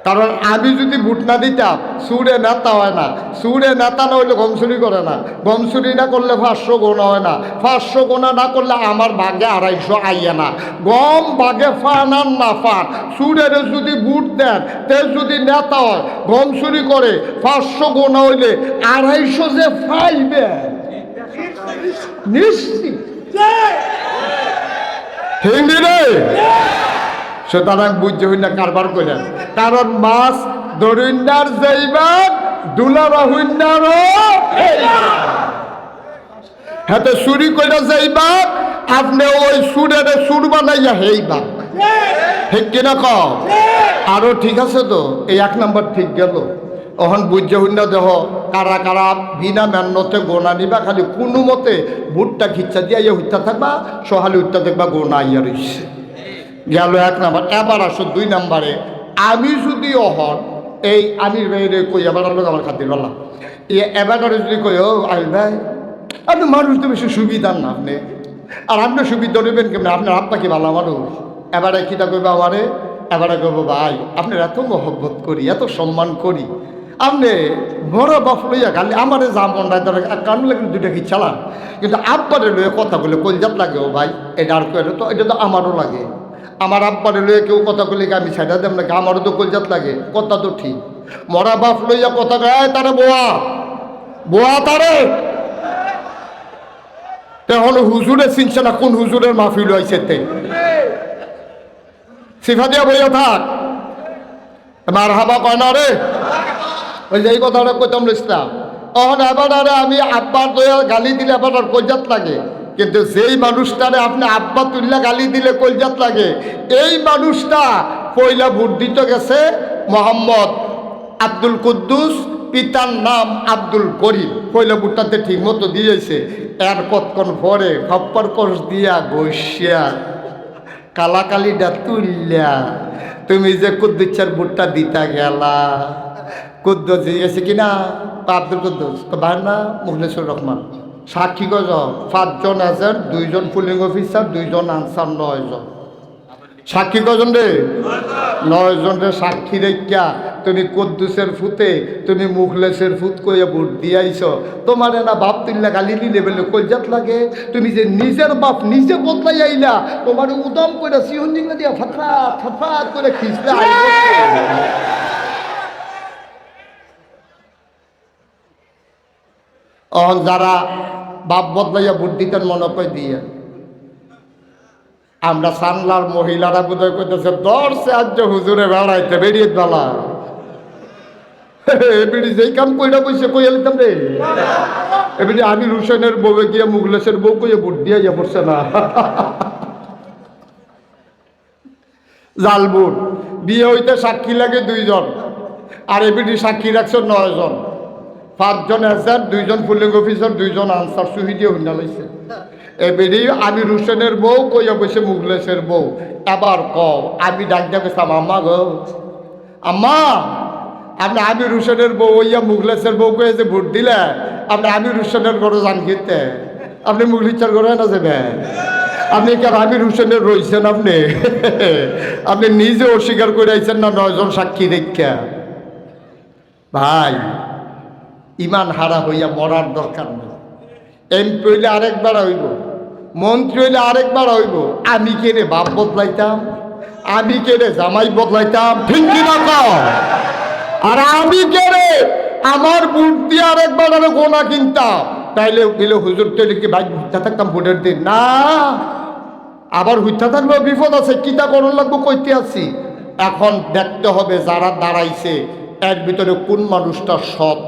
A: কারণ আমি যদি ভোট না দিতাম, সুরে নেতা হয় না, সুরে নেতা না হইলে গমচুরি করে না, গমচুরি না করলে 500 গোনা হয় না, 500 গোনা না করলে আমার ভাগে 250 আইয়া না। গম ভাগে ফান আর না ফান, সুরের যদি ভোট দেন, তে যদি নেতা হয়, গমচুরি করে 500 গোনা হইলে 250 যে পাইবে নিশ্চিত। হিন্দি রে সুতরাং বুঝতে হই না কারবার করেন। কারণ মাছ দরিন্দার যাইবার দুলারা হইন্দার হাতে চুরি করে যাইবার, আপনি ওই সুরের সুর বানাইয়া হেইবা। ঠিক কিনা কও? আরো ঠিক আছে তো, এই 1 নাম্বার ঠিক গেল। অহন বুঝতে হই না দেহ কারা কারা বিনা মেহনতে গোনা নিবা, খালি কোনো মতে ভুট্টা খিচ্ছা দিয়া ইয়ে হইতা থাকবা, সহালি উঠতে দেখবা গোনা ইয়া রইছে। গেল 1 নাম্বার। এবার আসো 2 নাম্বারে। আমি যদি অহন এই আমির ভাইরে কই, এবার লোক আমার খাতির বললাম, এবার যদি কই, ও আই ভাই আপনি মানুষ তো বেশি সুবিধার না, আপনি আর আপনি সুবিধা নেবেন কেমন, আপনার আব্বা কি ভালো মানুষ। এবারে কিতা কইবা আমারে, এবারে কইব ভাই আপনার এত মহব্বত করি, এত সম্মান করি, আপনি বড় বাপ লইয়া খালি আমারে যা মন রায় কারণ লাগে 2টা কি চালান, কিন্তু আব্বারে লইয়া কথা বলে কলজাত লাগে। ও ভাই এটা আর কইলে তো, এটা তো আমারও লাগে। আমার আব্বারে লইয়া কেউ কথা কইলে আমি ছাইড়া দেব নাকি, আমারও তো কলজাত লাগে। কথা তো ঠিক, মরা বাপ লইয়া কথা কয় তারে বোয়া বোয়া তারে। এখন হুজুরে চিনছে না কোন হুজুরের মাহফিল হয়েছে, তে সিফা দিয়া বইয়া থাক, মার হাবা কয় না রে, ওই যে এই কথাটা কইতাম লিস্তা। এখন এবার আরে আমি আব্বার দয়া গালি দিলে এবার আর কলজাত লাগে, কিন্তু যেই মানুষটারে আপনি আব্বা তুল্লা গালি দিলে কলজাত লাগে, এই মানুষটা পয়লা ভোট দিতে গেছে মোহাম্মদ আব্দুল কুদ্দুস, পিতার নাম আব্দুল করিম। পয়লা ভোটটাতে ঠিক মতো দিয়েছে, এর কতক্ষণ পরে খপ্পর কোষ দিয়া বসিয়া কালাকালিটা তুললা, তুমি যে কুদ্দুসের ভোটটা দিতা গেলা। কুদ্দুস এসে কিনা আব্দুল কুদ্দুস ভাইয়ের না মুখলেসুর রহমান, সাক্ষী কজন? 5 জন আছেন, 2 জন পুলিং অফিসার, 2 জন আনসার, 9 জন। সাক্ষী কজন রে? 9 জনের সাক্ষী রেখা তুমি কুদ্দুসের ফুতে তুমি মুখলেসের ফুত কইয়া ভোট দিয়াইছ। তোমার না বাপ তুল্লা গালি দিলে বলে কলজাত লাগে, তুমি যে নিজের বাপ নিজে বদলাই আইলা, তোমার উদম করে সিহন দিঙ্গা দিয়া ফাটফা ফাটফা করে খিচলে যারা বাপ বদলাইয়া ভোট দিতেন মনে করে দিয়ে। আমরা সানলার মহিলারা বোধহয় করতেছে দর্শে আজ হুজুরে বেড়াইতে বেরিয়ে বেলা এবিডি যেই কাম কইরা বসে কইয়া লিতাম রে, এবিডি আমি রুশনের বউয়ে গিয়া মুগলেশের বউ কইয়া ভোট দিয়া ইয়া পড়ছে না। জাল ভোট, বিয়ে হইতে সাক্ষী লাগে 2 জন, আর এবিডি সাক্ষী রাখছে 9 জন। 5 জন আছেন, 2 জন পুলিং অফিসার, 2 জন আনসার, সুহি দিয়ে হুন্ডা লাইছে। এবারে আমি রুশনের বউ কইয়া বসে মুগলেশের বউ। এবার কও, আমি ডাক দিয়ে গেছিলাম আম্মা গো, আম্মা আপনি আমির হোসেনের বউ ইয়া মুখলেসের বউকে যে ভোট দিলে আপনি আমির হোসেনের ঘরে যান খেতে, আপনি মুখলিচার ঘরে না যাবেন? আপনি কেন আমির হোসেনের রয়েছেন? আপনি আপনি নিজে অস্বীকার করে আইছেন না 9 জন সাক্ষী দেখা? ভাই, ইমান হারা হইয়া মরার দরকার নেই। এমপি হইলে আরেকবার হইব, মন্ত্রী হইলে আরেকবার হইব। আমি কেনে বাপ বদলাইতাম, আমি কেনে জামাই বদলাইতাম, ঠিক কিনা কও? আর আমি কেনে আমার বুট দিয়ে আরেকবার আরো গোনা কিনতাম, তাইলে গেলে হুজুর তৈরি কি ভাই হুইথা থাকতাম ভোটের দিন? না, আবার হুইথা থাকলেও বিপদ আছে। কিতা করণ লাগবো কইতে আছি। এখন দেখতে হবে যারা দাঁড়াইছে এর ভিতরে কোন মানুষটা সৎ,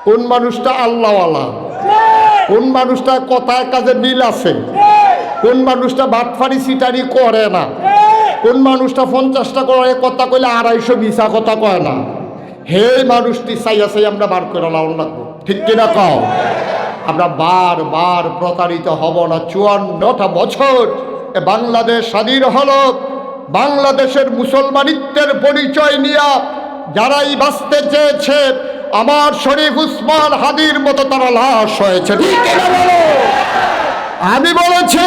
A: কোন মানুষটা আল্লাহওয়ালা, কোন মানুষটা কথায় কাজে মিল আছে, কোন মানুষটা বাটফারি সিটারি করে না, কোন মানুষটা 50টা করে কথা কইলে 250 মিছা কথা কয় না। হে মানুষটি চাইয়া চাই আমরা বার করে লাউন লাগবো, ঠিক কিনা কও? আমরা বারবার প্রতারিত হব না। 54টা বছর বাংলাদেশ স্বাধীন হলো, বাংলাদেশের মুসলমানিত্বের পরিচয় নিয়ে যারাই বাঁচতে চেয়েছে আমার শরীফ উসমান হাদির মতো তারা লাশ হয়েছে, ঠিক কিনা বলো? আমি বলেছি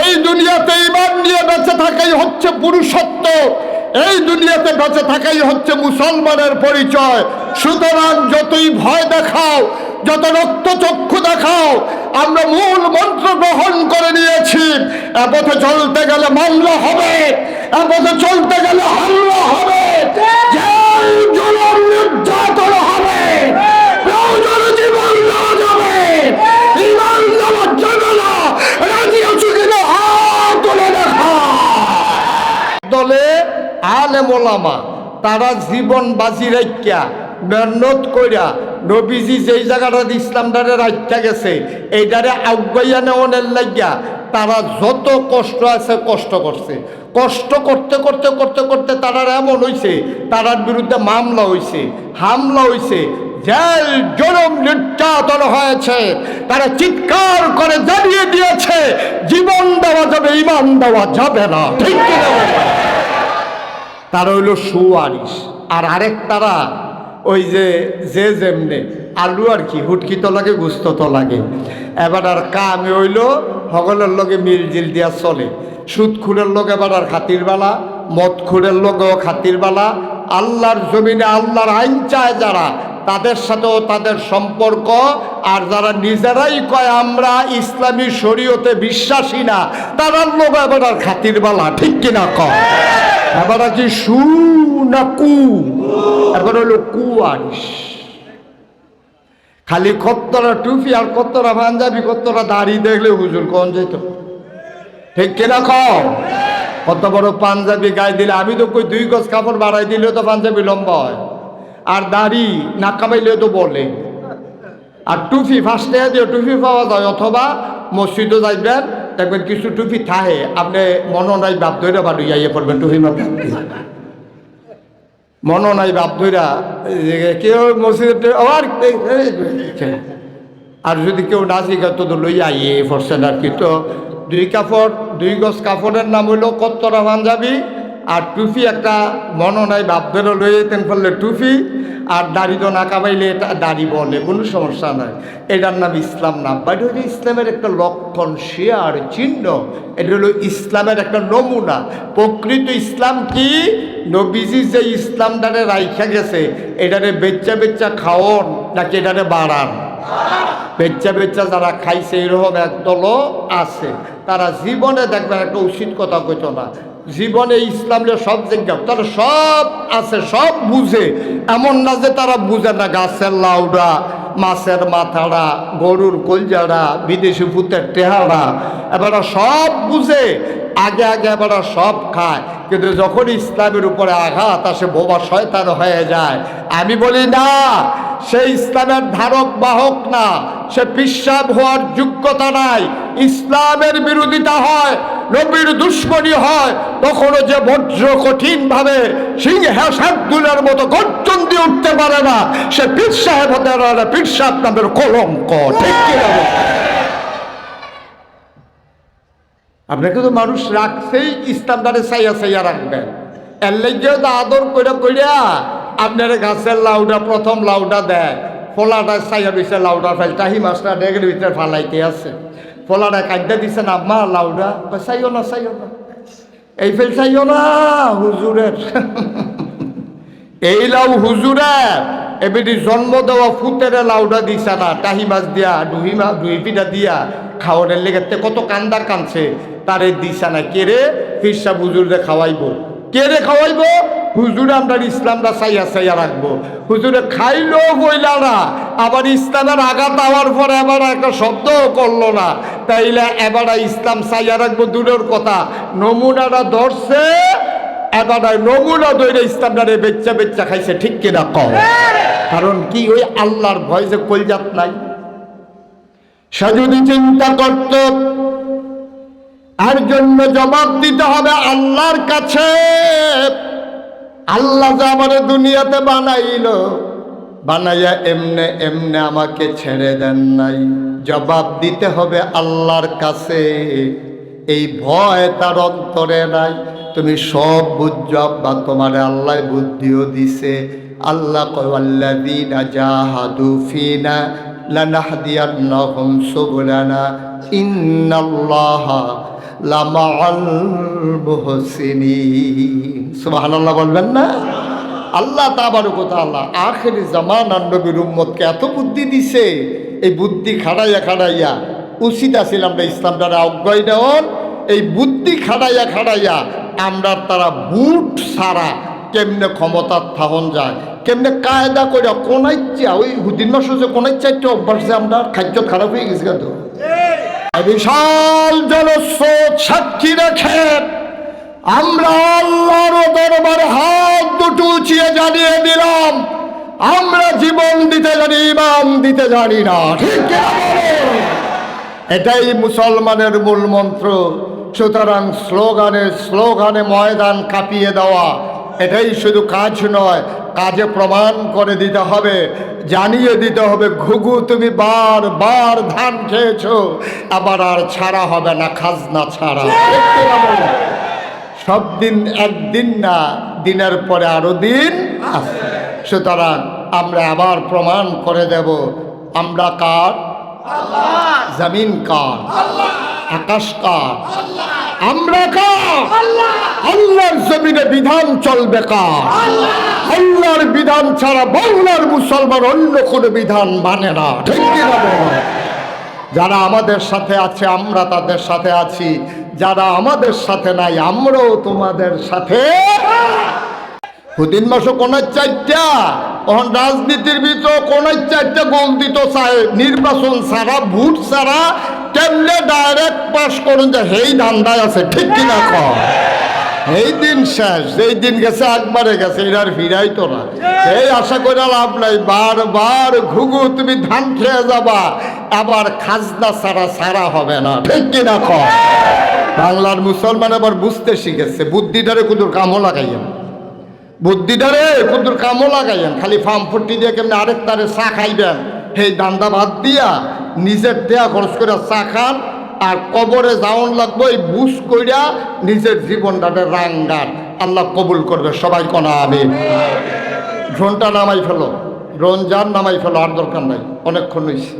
A: এই দুনিয়াতে ঈমান নিয়ে বেঁচে থাকাই হচ্ছে পুরুষত্ব, এই দুনিয়াতে বেঁচে থাকাই হচ্ছে মুসলমানের পরিচয়। সুতরাং যতই ভয় দেখাও, যত রক্তচক্ষু দেখাও, আমরা মূল মন্ত্র গ্রহণ করে নিয়েছি। এ পথে চলতে গেলে মামলা হবে, এ পথে চলতে গেলে হামলা হবে, জেল জুলুম নির্যাতন হবে, প্রয়োজনে জীবন দেওয়া যাবে। ঈমান দেওয়া যাবে না। রাজি আছো কিনা হাত তুলে দেখা। দলে আলেম ওলামা তারা জীবন বাজি রাখিয়া মেহনত কইরা নবীজি যেই জায়গাটা ইসলামটারে রাখতে গেছে এইটারে আজ্ঞাইয়া নেওয়ানের লাগিয়া তারা যত কষ্ট আছে কষ্ট করছে। কষ্ট করতে করতে করতে করতে তারা এমন হইছে, তারার বিরুদ্ধে মামলা হইছে, হামলা হইছে, জেল জুলুম নির্যাতন হয়েছে। তারা চিৎকার করে জানিয়ে দিয়েছে জীবন দেওয়া যাবে, ঈমান দেওয়া যাবে না, ঠিক কিনা? তারা হইল সুয়ারিশ। আর আরেক তারা ওই যে যেমনে আলু আর কি হুটকি তো লাগে, গুস্ত তো লাগে। এবার আর কামে হইল সকলের লগে মিলজিল দিয়া চলে। সুদ খুরের লোক এবার আর খাতির বালা, মদ খুরের লোকও খাতির বালা। আল্লাহর জমিনে আল্লাহর আইন চায় যারা, তাদের সাথেও তাদের সম্পর্ক। আর যারা নিজেরাই কয় আমরা ইসলামী শরীয়তে বিশ্বাসী না, তারার লোক এবার আর খাতির বালা, ঠিক কিনা কয়? এবার আছে সু না কু, এবার হলো কুয়ারিশ। খালি কত্তরা টুপি আর কত্তরা পাঞ্জাবি, কত্তরা দাড়ি দেখলে হুজুর কোন যেত, ঠিক কিনা কও? কত বড় পাঞ্জাবি গায়ে দিলে, আমি তো কই 2 গজ কাপড় বাড়াই দিলেও তো পাঞ্জাবি লম্বা হয়, আর দাড়ি না কামাইলেও তো বলে। আর টুপি ফার্স্টে দিয়ে টুপি পাওয়া যায়, অথবা মসজিদও যাইবেন দেখবেন কিছু টুপি থাহে, আপনি মনো নাই বাপ ধৈরা বা ডুইয়াইয়ে পড়বেন টুপি মাথা, মনো নাই বাপ ধৈরা কেউ মসজিদে। আর যদি কেউ না শিখে তো লইয়া আইয়ে পড়ছেন আর কি। তো 2 গজ কাপড়ের নাম হইল কত্তরা পাঞ্জাবি, আর টুপি একটা মনো নাই বাপ ধরে লই যেতেন ফেললে টুপি, আর দাড়ি তো না কামাইলে এটা দাড়ি বলে, কোনো সমস্যা নাই, এটার নাম ইসলাম না। বাট হলো ইসলামের একটা লক্ষণ, শেয়ার চিহ্ন, এটা হলো ইসলামের একটা নমুনা। প্রকৃত ইসলাম কি? নবীজি যে ইসলামটারে রাইখা গেছে এটারে বেচ্চা বেচ্চা খাওন নাকি এটারে বাড়ান? বেচ্চা বেচ্চা যারা খাইছে এরকম একদলও আছে, তারা জীবনে দেখবেন একটা উচিত কথা কইত না। জীবনে ইসলামের সব জায়গা তারা সব আছে, সব বুঝে, এমন না যে তারা বুঝে না। গাছের লাউডা, মাছের মাথাড়া, গরুর কলজাড়া, বিদেশি ভূতের টেহারা, এবার সব বুঝে, আগে আগে এবার সব খায়। কিন্তু যখন ইসলামের উপরে আঘাত আসে বোবা শয়তান হয়ে যায়। আমি বলি না, সে ইসলামের ধারক বাহক না, সে পিশাব হওয়ার যোগ্যতা নাই। ইসলামের বিরোধিতা হয়, নবীর দুশ্মনী হয়, তখনও যে বজ্র কঠিন ভাবে সিংহে শার্দুলের মতো গর্জন দিয়ে উঠতে পারে না, সে পীর সাহেব হতে পারে, পীর সাহেব নামের কলঙ্ক, ঠিক কিনা? আপনাকে তো মানুষ রাখছেই ইসলামটারে চাইয়া চাইয়া রাখবেন। এর লেগেও তো আদর করে কইরা আপনার গাছের লাউটা প্রথম লাউটা দেয়, ফলাটা চাইয়া দিছে, লাউটা ফেল টাহি মাছটা ডেগের ভিতরে ফালাইতে আছে, ফলাটা কাটতে দিছে না আম্মা লাউটা, চাইও না এই ফেল চাইও না হুজুরের এই লাউ হুজুরের, এবারে জন্ম দেওয়া ফুতেরে লাউটা দিছে না, টাহি মাছ দিয়া দুই পিঠা দিয়া খাওয়ানোর লেগে কত কান্দা কানছে, তারে দিছে না। কেড়ে ফিরসা হুজুরে খাওয়াইব, কেড়ে খাওয়াইব হুজুরে, আমরা ইসলামটা চাইয়া রাখবো। হুজুরে খাইলো বইলা না, আবার ইসলামের আঘাত হওয়ার পরে এবার একটা শব্দও করলো না, তাইলে এবার ইসলাম চাইয়া রাখবো দূরের কথা, নমুনাটা ধরছে, এবার নমুনা ধরে ইসলামটারে বেচ্চা খাইছে, ঠিক কিনা কও? কারণ কি ওই আল্লাহর ভয় যে কলজাত নাই। সে যদি চিন্তা করত আর জন্য জবাব দিতে হবে আল্লাহর কাছে, আল্লাহ যে আমার দুনিয়াতে বানাইলো, বানাইয়া এমনে আমাকে ছেড়ে দেন নাই, জবাব দিতে হবে আল্লাহর কাছে। এই ভয় তার অন্তরে নাই। তুমি সব বুঝছ বা তোমার আল্লাহ বুদ্ধিও দিছে। আল্লাহ কয় আল্লাযীনা জাহাদু ফিনা লানাহদিয়ান্নাহুম সুবুলানা ইন্নাল্লাহা লামাআল মুহসিনিন। সুবহানাল্লাহ বলবেন না? আল্লাহ তাবারক ওয়া তাআলা আখিরি জামানার নবীর উম্মতকে এত বুদ্ধি দিছে, এই বুদ্ধি খাড়াইয়া উচিত আছিল আমরা ইসলামটারে অজ্ঞায় নেওয়ার। এই বুদ্ধি খাড়াইয়া আমরা তারা বুট সারা কেমনে ক্ষমতার থাহন যায়, কেমনে কায়দা করে কোন ইচ্ছা ওই হুদিন মাস যে কোন ইচ্ছা একটা অভ্যাস যে আমরা খাদ্য খারাপ হয়ে গেছে। তো বিশাল জলস্রোত সাক্ষী রেখে আমরা আল্লাহর দরবারে হাত দুটো উঁচিয়ে জানিয়ে দিলাম, আমরা জীবন দিতে জানি, ইমান দিতে জানি না। ঠিক এটাই মুসলমানের মূল মন্ত্র। সুতরাং স্লোগানে ময়দান কাঁপিয়ে দেওয়া এটাই শুধু কাজ নয়, কাজে প্রমাণ করে দিতে হবে, জানিয়ে দিতে হবে ঘুঘু তুমি বার ধান খেয়েছো, আবার আর ছাড়া হবে না খাজনা ছাড়া। সব দিন একদিন না, দিনের পরে আরো দিন আছে। সুতরাং আমরা আবার প্রমাণ করে দেব আমরা কার, জমিন কার, আকাশ কার, আমরা কার, আল্লাহর জমিনে বিধান চলবে কার, আল্লাহর বিধান ছাড়া বাংলার মুসলমান অন্য কোনো বিধান মানে না। ঠিক কিনা বলো? যারা আমাদের সাথে আছে আমরা তাদের সাথে আছি, যারা আমাদের সাথে নাই আমরাও তোমাদের সাথে। হুদিন মাসও কোন চারটা, তখন রাজনীতির ভিতর কোন চারটা গোল দিত চায়, নির্বাচন ছাড়া ভোট ছাড়া কেমনে ডাইরেক্ট পাস করুন যে হেই ধান্দায় আছে। ঠিক কিনা কর? এই দিন শেষ, যেই দিন গেছে একবারে গেছে, এটার ফিরাই তো না। এই আশা করে লাভ নাই, বারবার ঘুঘু তুমি ধান খেয়ে যাবা, আবার খাজনা ছাড়া হবে না। ঠিক কিনা কর? বাংলার মুসলমান আবার বুঝতে শিখেছে, বুদ্ধিটারে কুদুর কামও লাগাইয়েন, বুদ্ধিটারে কুদুর কামও লাগাইয়েন। খালি ফার্ম ফুটি দিয়ে কেমনি আরেক তারে চা খাইবেন, সেই দান্দা ভাত দিয়া নিজের দেয়া খরচ করে চা খান, আর কবরে যাওয়ান লাগবো এই বুঝ কইরা নিজের জীবনটাকে রাঙ্গান। আল্লাহ কবুল করবে সবাই কনা আমি। ড্রোনটা নামাই ফেলো, ড্রোন যার নামাই ফেলো, আর দরকার নাই, অনেকক্ষণ হয়েছে।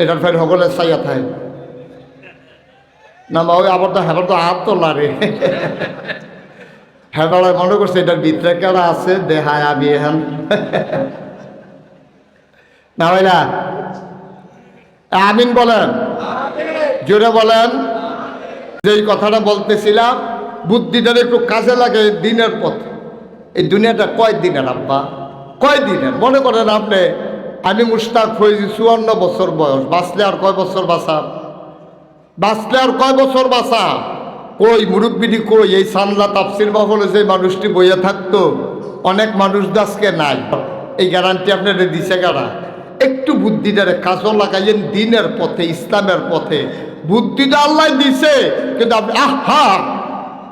A: এটার ফের সকলে চাইয়া থাকে নামা ওই আবার তো হাত তোলা রে। হ্যাঁ মনে করছে এটার ভিতরে কেডা আছে দেহায় আমি এখন না ভাইরা আমিন বলেন, জোরে বলেন। যেই কথাটা বলতেছিলাম, বুদ্ধিটার একটু কাজে লাগে দিনের পথে। এই দুনিয়াটা কয় দিনের আব্বা, কয় দিনের? মনে করেন আপনি আমি মুশতাক ফৈজি 54 বছর বয়স, বাঁচলে আর কয় বছর বাঁচা, বাঁচলে আর কয় বছর বাঁচা? কই মুরব্বিটি কই? এই সানলা তাফসির মাহফিলে যে মানুষটি বইয়া থাকতো, অনেক মানুষ আজকে নাই। এই গ্যারান্টি আপনারা দিছে কারা? একটু বুদ্ধিটারে কাজও লাগাইয়েন দিনের পথে, ইসলামের পথে। বুদ্ধিটা আল্লাহ দিছে, কিন্তু আপনি আহা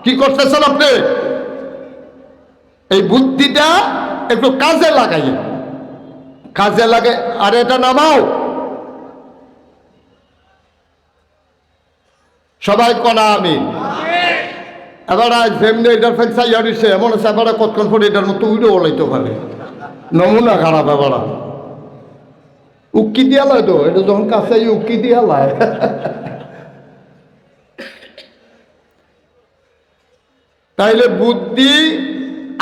A: কি করতেছেন আপনি? এই বুদ্ধিটা একটু কাজে লাগাইয়েন, কাজে লাগে। আর এটা নামাও, সবাই কনা আমি। এবার যেমনি এটার ফেল চাইয়া দিছে এমন আছে এবার কতক্ষণ পরে এটার মতো উইডো ওলাইতে পারে নমুনা খারাপ এবার উক্কি দিয়া লয় তো এটা যখন কাছে উক্কি দিয়া লয় তাইলে বুদ্ধি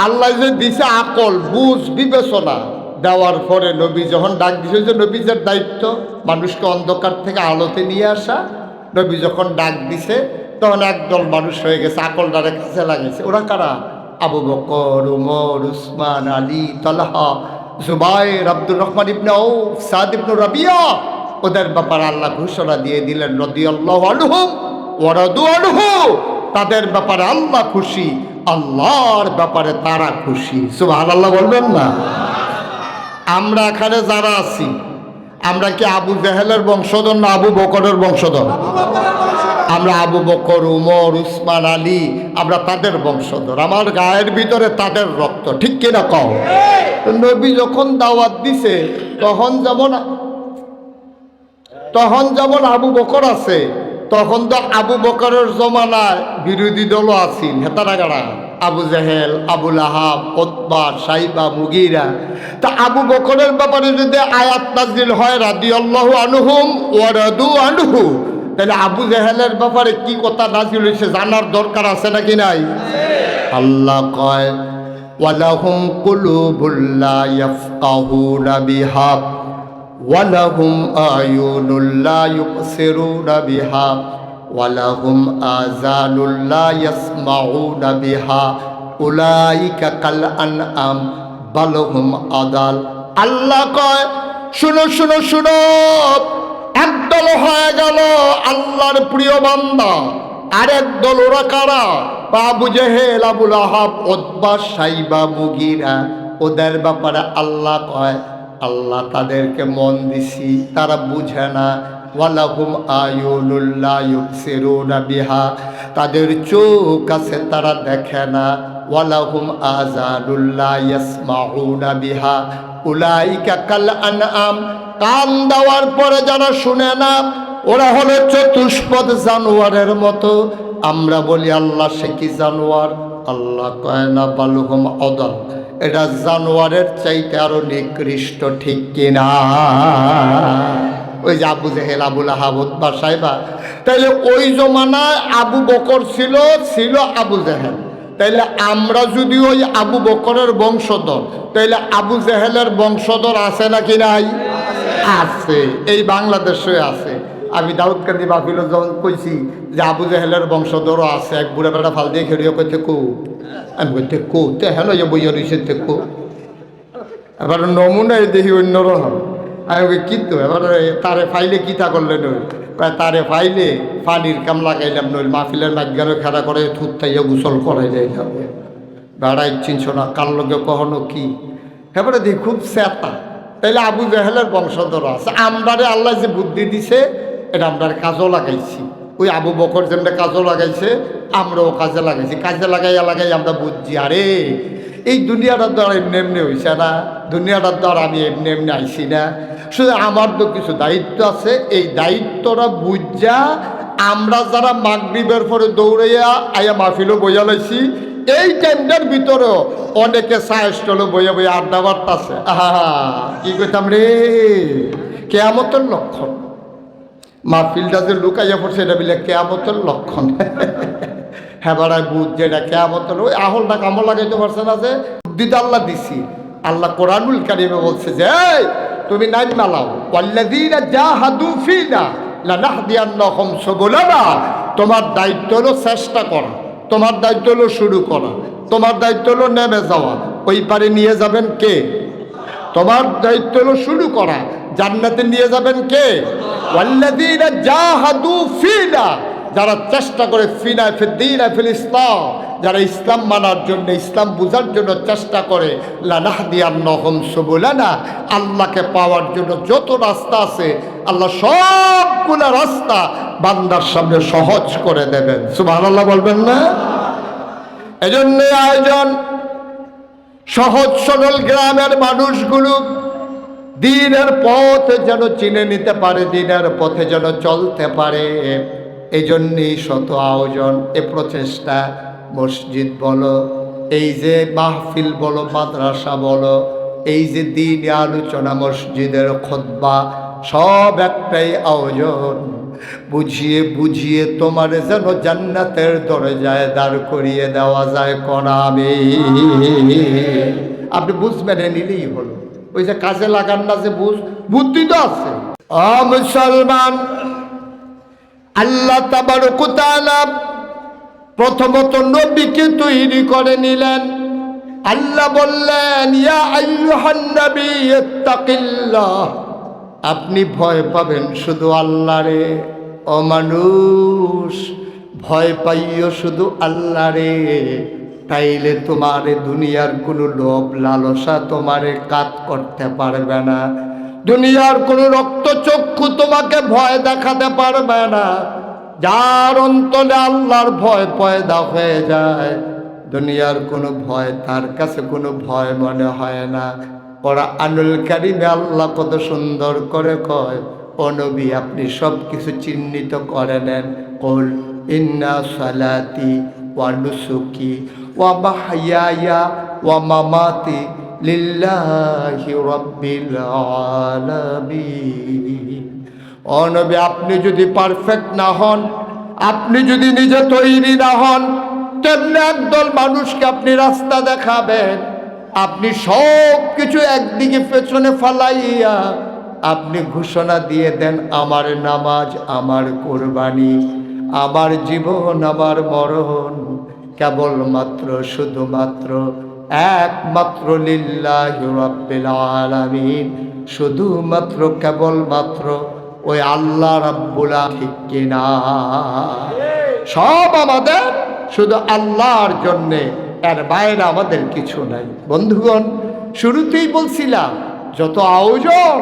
A: আল্লাহ যে দিছে আকল বুঝ বিবেচনা দেওয়ার পরে নবী যখন ডাক দিছে যে নবীজের দায়িত্ব মানুষকে অন্ধকার থেকে আলোতে নিয়ে আসা নবী যখন ডাক দিছে তখন একদল মানুষ হয়ে গেছে আকলটারে কাছে লাগাইছে ওরা কারা আবু বকর উমর উসমান আলী তালহা জুবাইর আব্দুর রহমান ইবনে আউফ সাদ ইবনে রাবিয়া ওদের ব্যাপারে আল্লাহ ঘোষণা দিয়ে দিলেন রাদিয়াল্লাহু আনহুম ওয়া রাদু আনহু তাদের ব্যাপারে আল্লাহ খুশি আল্লাহর ব্যাপারে তারা খুশি সুবহানাল্লাহ বলবেন না আমরা এখানে যারা আছি আমরা কি আবু জেহেলের বংশধর না আবু বকরের বংশধর আমরা আবু বকর উমর উসমান আলী আমরা তাদের বংশধর আমার গায়ের ভিতরে তাদের রক্ত ঠিক কিনা কও নবী যখন দাওয়াত দিছে তখন যেমন আবু বকর আছে তখন তো আবু বকরের জমানায় বিরোধী দলও আছিল হেতারা গাড়া আবু জেহেল আবুল আহাব উতবা সাইবা মুগীরা তা আবু বকরের ব্যাপারে যদি আয়াত নাযিল হয় রাদিয়াল্লাহু আনহুম ওয়া রাদু আনহু তাহলে আবু জেহেলের ব্যাপারে কি কথা নাযিল হয়েছে জানার দরকার আছে নাকি নাই আল্লাহ কয় ওয়ালাহুম কুলুবুল লা ইয়াফকাহুনা বিহা ওয়ালাহুম আয়ুনুল লা ইউবসিরুনা বিহা ওয়ালাহুম আযানুল লা ইয়াসমাউনা বিহা উলাইকা কাল আনআম বাল হুম আদাল আল্লাহ কয় শুনো শুনো শুনো একদল হয়ে গেল আল্লাহর প্রিয় বান্দা আরেক দল ওরা কারা আবু জেহেল আবুল আহাব উতবা সাইবা মুগীরা ওদের ব্যাপারে আল্লাহ কয় আল্লাহ তাদেরকে মন দিছি তারা বুঝে না ওয়ালাহুম আয়ুনুল লা ইউবসিরুনা বিহা তাদের চোখ আছে তারা দেখে না ওয়ালাহুম আযানুল লা ইয়াসমাউনা বিহা উলাইকা কাল আনআম কান দেওয়ার পরে যারা শুনে না ওরা হলো চতুষ্পদ জানোয়ারের মতো আমরা বলি আল্লাহ সে কি জানোয়ার আল্লাহ কয় না বালুহুম আদাল এটা জানোয়ারের চাইতে আরো নিকৃষ্ট ঠিক কিনা ওই যে আবু জেহেল আবুল আহাব উতবা সাইবা তাইলে ওই জমানায় আবু বকর ছিল আবু জেহেল তাইলে আমরা যদি ওই আবু বকরের বংশধর তাইলে আবু জেহেলের বংশধর আছে নাকি নাই আছে এই বাংলাদেশে আছে আমি দাউদকান্দি বাফিল যখন কইছি যে আবু জেহেলের বংশধরও আছে এক বুড়া বেড়া ফাল দিয়ে খেড়িয়ে কইতে কো আমি কইতে কো তে হেন বইয়া রয়েছে তে কো এবার নমুনায় দেখি অন্যরকম আমি কিন্তু এবার তারে ফাইলে কিতা করলে নই তারে ফাইলে পানির কাম লাগাইলাম নইল মাহফিলের নাচগানো খেলা করে থুতাইয়া গোসল করাই যাইলাম বেড়াই চিনছ না কার লগে কখনো কি এবারে দেখি খুব চেতা তাইলে আবু জেহেলের বংশধর আছে আমরারে আল্লাহ যে বুদ্ধি দিছে এটা আমরা কাজও লাগাইছি ওই আবু বকর যেমন কাজও লাগাইছে আমরাও কাজে লাগাইছি কাজে লাগাই আমরা বুঝছি আরে এই দুনিয়াটার দ্বারা এমনি এমনি হয়েছে না দুনিয়াটার দ্বারা আমি এমনি এমনি আইসি না শুধু আমার তো কিছু দায়িত্ব আছে এই দায়িত্বটা বুঝা আমরা যারা মাগরিবের পরে দৌড়াইয়া আয়া মাহফিলও বইয়া লাইছি এই টাইমটার ভিতরেও অনেকে সাহেস্টলও বইয়া বইয়া আড্ডা বাড়তাছে আহা কি কইতাম রে কেয়ামতের লক্ষণ মাহফিলটা যে লুকাইয়া পড়ছে এটা বলে কেয়ামতের লক্ষণ হ্যাঁ বাড়ায় বুঝ যেটা কেয়ামতের ওই আহলটা কামড় লাগাইতে পারছে না যে বুদ্ধিটা আল্লাহ দিছি আল্লাহ কোরআনুল কারিমে বলছে যে তুমি নাই মালাও ওয়াল্লাযীনা জাহাদু ফীনা লানাহদিয়ান্নাহুম সুবুলানা তোমার দায়িত্ব হলো চেষ্টা করা তোমার দায়িত্ব হলো শুরু করা তোমার দায়িত্ব হলো নেমে যাওয়া ওই পারে নিয়ে যাবেন কে তোমার দায়িত্ব হলো শুরু করা জান্নাতে নিয়ে যাবেন কে ওয়াল্লাযীনা জাহাদু ফীনা যারা চেষ্টা করে ফিনা ফিদ্দিন ফিল ইসলাম যারা ইসলাম মানার জন্য ইসলাম বুঝার জন্য চেষ্টা করে লানাহদিয়ান্নাহুম সুবুলানা আল্লাহকে পাওয়ার জন্য যত রাস্তা আছে আল্লাহ সবগুলো রাস্তা বান্দার সামনে সহজ করে দেবেন সুবহানাল্লাহ বলবেন না এজন্য আয়োজন সহজ সরল গ্রামের মানুষগুলো দিনের পথ যেন চিনে নিতে পারে দিনের পথে যেন চলতে পারে এই জন্যই শত আয়োজন এ প্রচেষ্টা মসজিদ বলো, এই যে মাহফিল বলো, মাদ্রাসা বলো, এই যে দ্বীনি আলোচনা, মসজিদের খুতবা, সব একটাই আয়োজন। বুঝিয়ে বুঝিয়ে তোমার যেন জান্নাতের দরজায় দাঁড় করিয়ে দেওয়া যায়। কোনাবে আপনি বুঝবেন নিলেই হলো। ওই যে কাজে লাগান না, যে বুদ্ধি তো আছে। মুসলমান, আল্লাহ তাবারক ওয়া তাআলা প্রথমত নবীকে তৈরি করে নিলেন। আল্লাহ বললেন, ইয়া আইয়ুহান নবী ইত্তাকিল্লাহ, আপনি ভয় পাবেন শুধু আল্লাহরে। ও মানুষ, ভয় পাইও শুধু আল্লাহরে, তাইলে তোমারে দুনিয়ার কোনো লোভ লালসা তোমারে কাত করতে পারবে না। দুনিয়ার কোনো রক্তচক্ষু তোমাকে ভয় দেখাতে পারবে না। যার অন্তরে আল্লাহর ভয় পয়দা হয়ে যায়, দুনিয়ার কোনো ভয় তার কাছে কোনো ভয় মনে হয় না। কোরআনুল কারীমে আল্লাহ কত সুন্দর করে কয়, ও নবী আপনি সব কিছু চিহ্নিত করে নেন। কুল ইন্না সালাতি ওয়া নুসুকি ওয়া মাহইয়ায়া ওয়া মামাতি লিল্লাহি রাব্বিল আলামিন। ও নবী আপনি যদি পারফেক্ট না হন, আপনি যদি নিজে তৈরি না হন, তেমনি একদল মানুষকে আপনি রাস্তা দেখাবেন। আপনি সব কিছু একদিকে পেছনে ফালাইয়া আপনি ঘোষণা দিয়ে দেন, আমার নামাজ, আমার কোরবানি, আমার জীবন, আমার মরণ কেবলমাত্র শুধুমাত্র একমাত্র লিল্লাহি রাব্বিল আলামিন, শুধুমাত্র কেবলমাত্র ওই আল্লাহ রাব্বুল আলামিন। ঠিক কিনা? সব আমাদের শুধু আল্লাহর জন্যে, এর বাইরে আমাদের কিছু নাই। বন্ধুগণ, শুরুতেই বলছিলাম যত আয়োজন,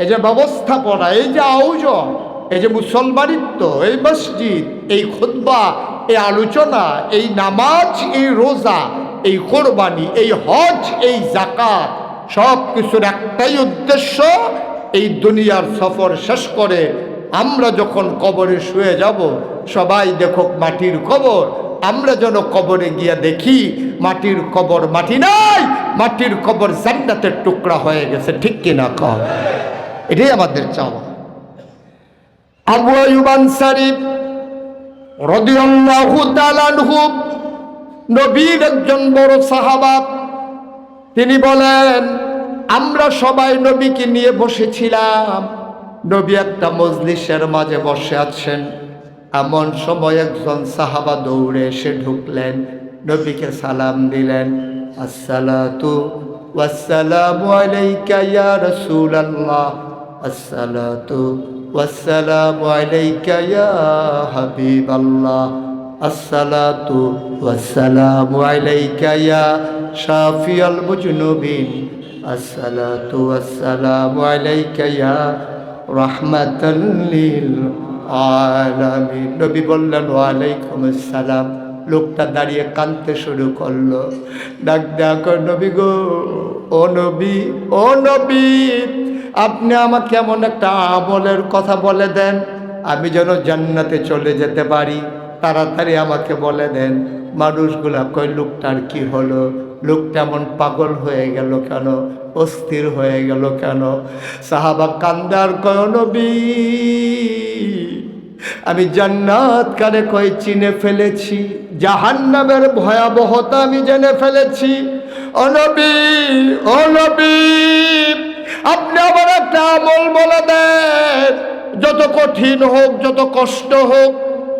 A: এই যে ব্যবস্থাপনা, এই যে আয়োজন, এই যে মুসলমানিত্ব, এই মসজিদ, এই খুতবা, এই আলোচনা, এই নামাজ, এই রোজা, এই কোরবানি, এই হজ, এই যাকাত, সব কিছুর একটাই উদ্দেশ্য, এই দুনিয়ার সফর শেষ করে আমরা যখন কবরে শুয়ে যাব, সবাই দেখুক মাটির কবর, আমরা যেন কবরে গিয়ে দেখি মাটির কবর মাটি নাই, মাটির কবর জান্নাতের টুকরা হয়ে গেছে। ঠিক কিনা কও? এটাই আমাদের চাওয়া। আবু আইয়ুব আনসারী রাদিয়াল্লাহু তাআলা আনহু, নবীর একজন বড় সাহাবা, তিনি বলেন, আমরা সবাই নবীকে নিয়ে বসেছিলাম। নবী একটা মজলিসের মাঝে বসে আছেন। এমন সময় একজন সাহাবা দৌড়ে এসে ঢুকলেন, নবীকে সালাম দিলেন, আসসালাতু ওয়াসসালামু আলাইকা ইয়া রাসূলুল্লাহ, আসসালাতু ওয়াসসালামু আলাইকা ইয়া হাবিবাল্লাহ, আসসালাতু ওয়াসসালামু আলাইকা ইয়া শাফিয়াল মুজনুবিন, আসসালাতু ওয়াসসালামু আলাইকা ইয়া রাহমাতাল লিল আলামিন। নবী বললেন, ওয়ালাইকুম আসসালাম। লোকটা দাঁড়িয়ে কাঁদতে শুরু করলো, ডাক ডাক, নবী গো, ও নবী, ও নবী, আপনি আমাকে এমন একটা আমলের কথা বলে দেন, আমি যেন জান্নাতে চলে যেতে পারি, তাড়াতাড়ি আমাকে বলে দেন। মানুষগুলা কয়, লোকটার কি হলো? লোকটা এমন পাগল হয়ে গেল কেন? অস্থির হয়ে গেল কেন? সাহাবা কান্দার কয়, নবী আমি জান্নাত কারে কয় চিনে ফেলেছি, জাহান্নামের ভয়াবহতা আমি জেনে ফেলেছি। ও নবী, ও নবী, আপনি আমার একটা আমল বলে দেন, যত কঠিন হোক, যত কষ্ট হোক,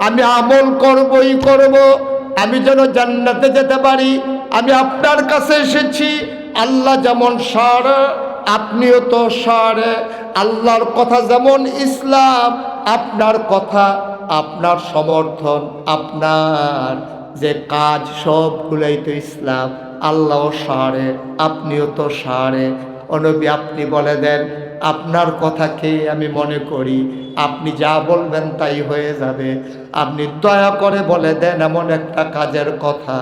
A: আমি আমল করবই করব, আমি যেন জান্নাতে যেতে পারি। আমি আপনার কাছে এসেছি, আল্লাহ যেমন সারে, আপনিও তো সারে। আল্লাহর কথা যেমন ইসলাম, আপনার কথা, আপনার সমর্থন, আপনার যে কাজ, সবগুলোই তো ইসলাম। আল্লাহও সারে, আপনিও তো সারে। ও নবী আপনি বলে দেন, আপনার কথাকে আমি মনে করি, আপনি যা বলবেন তাই হয়ে যাবে। আপনি দয়া করে বলে দেন এমন একটা কাজের কথা,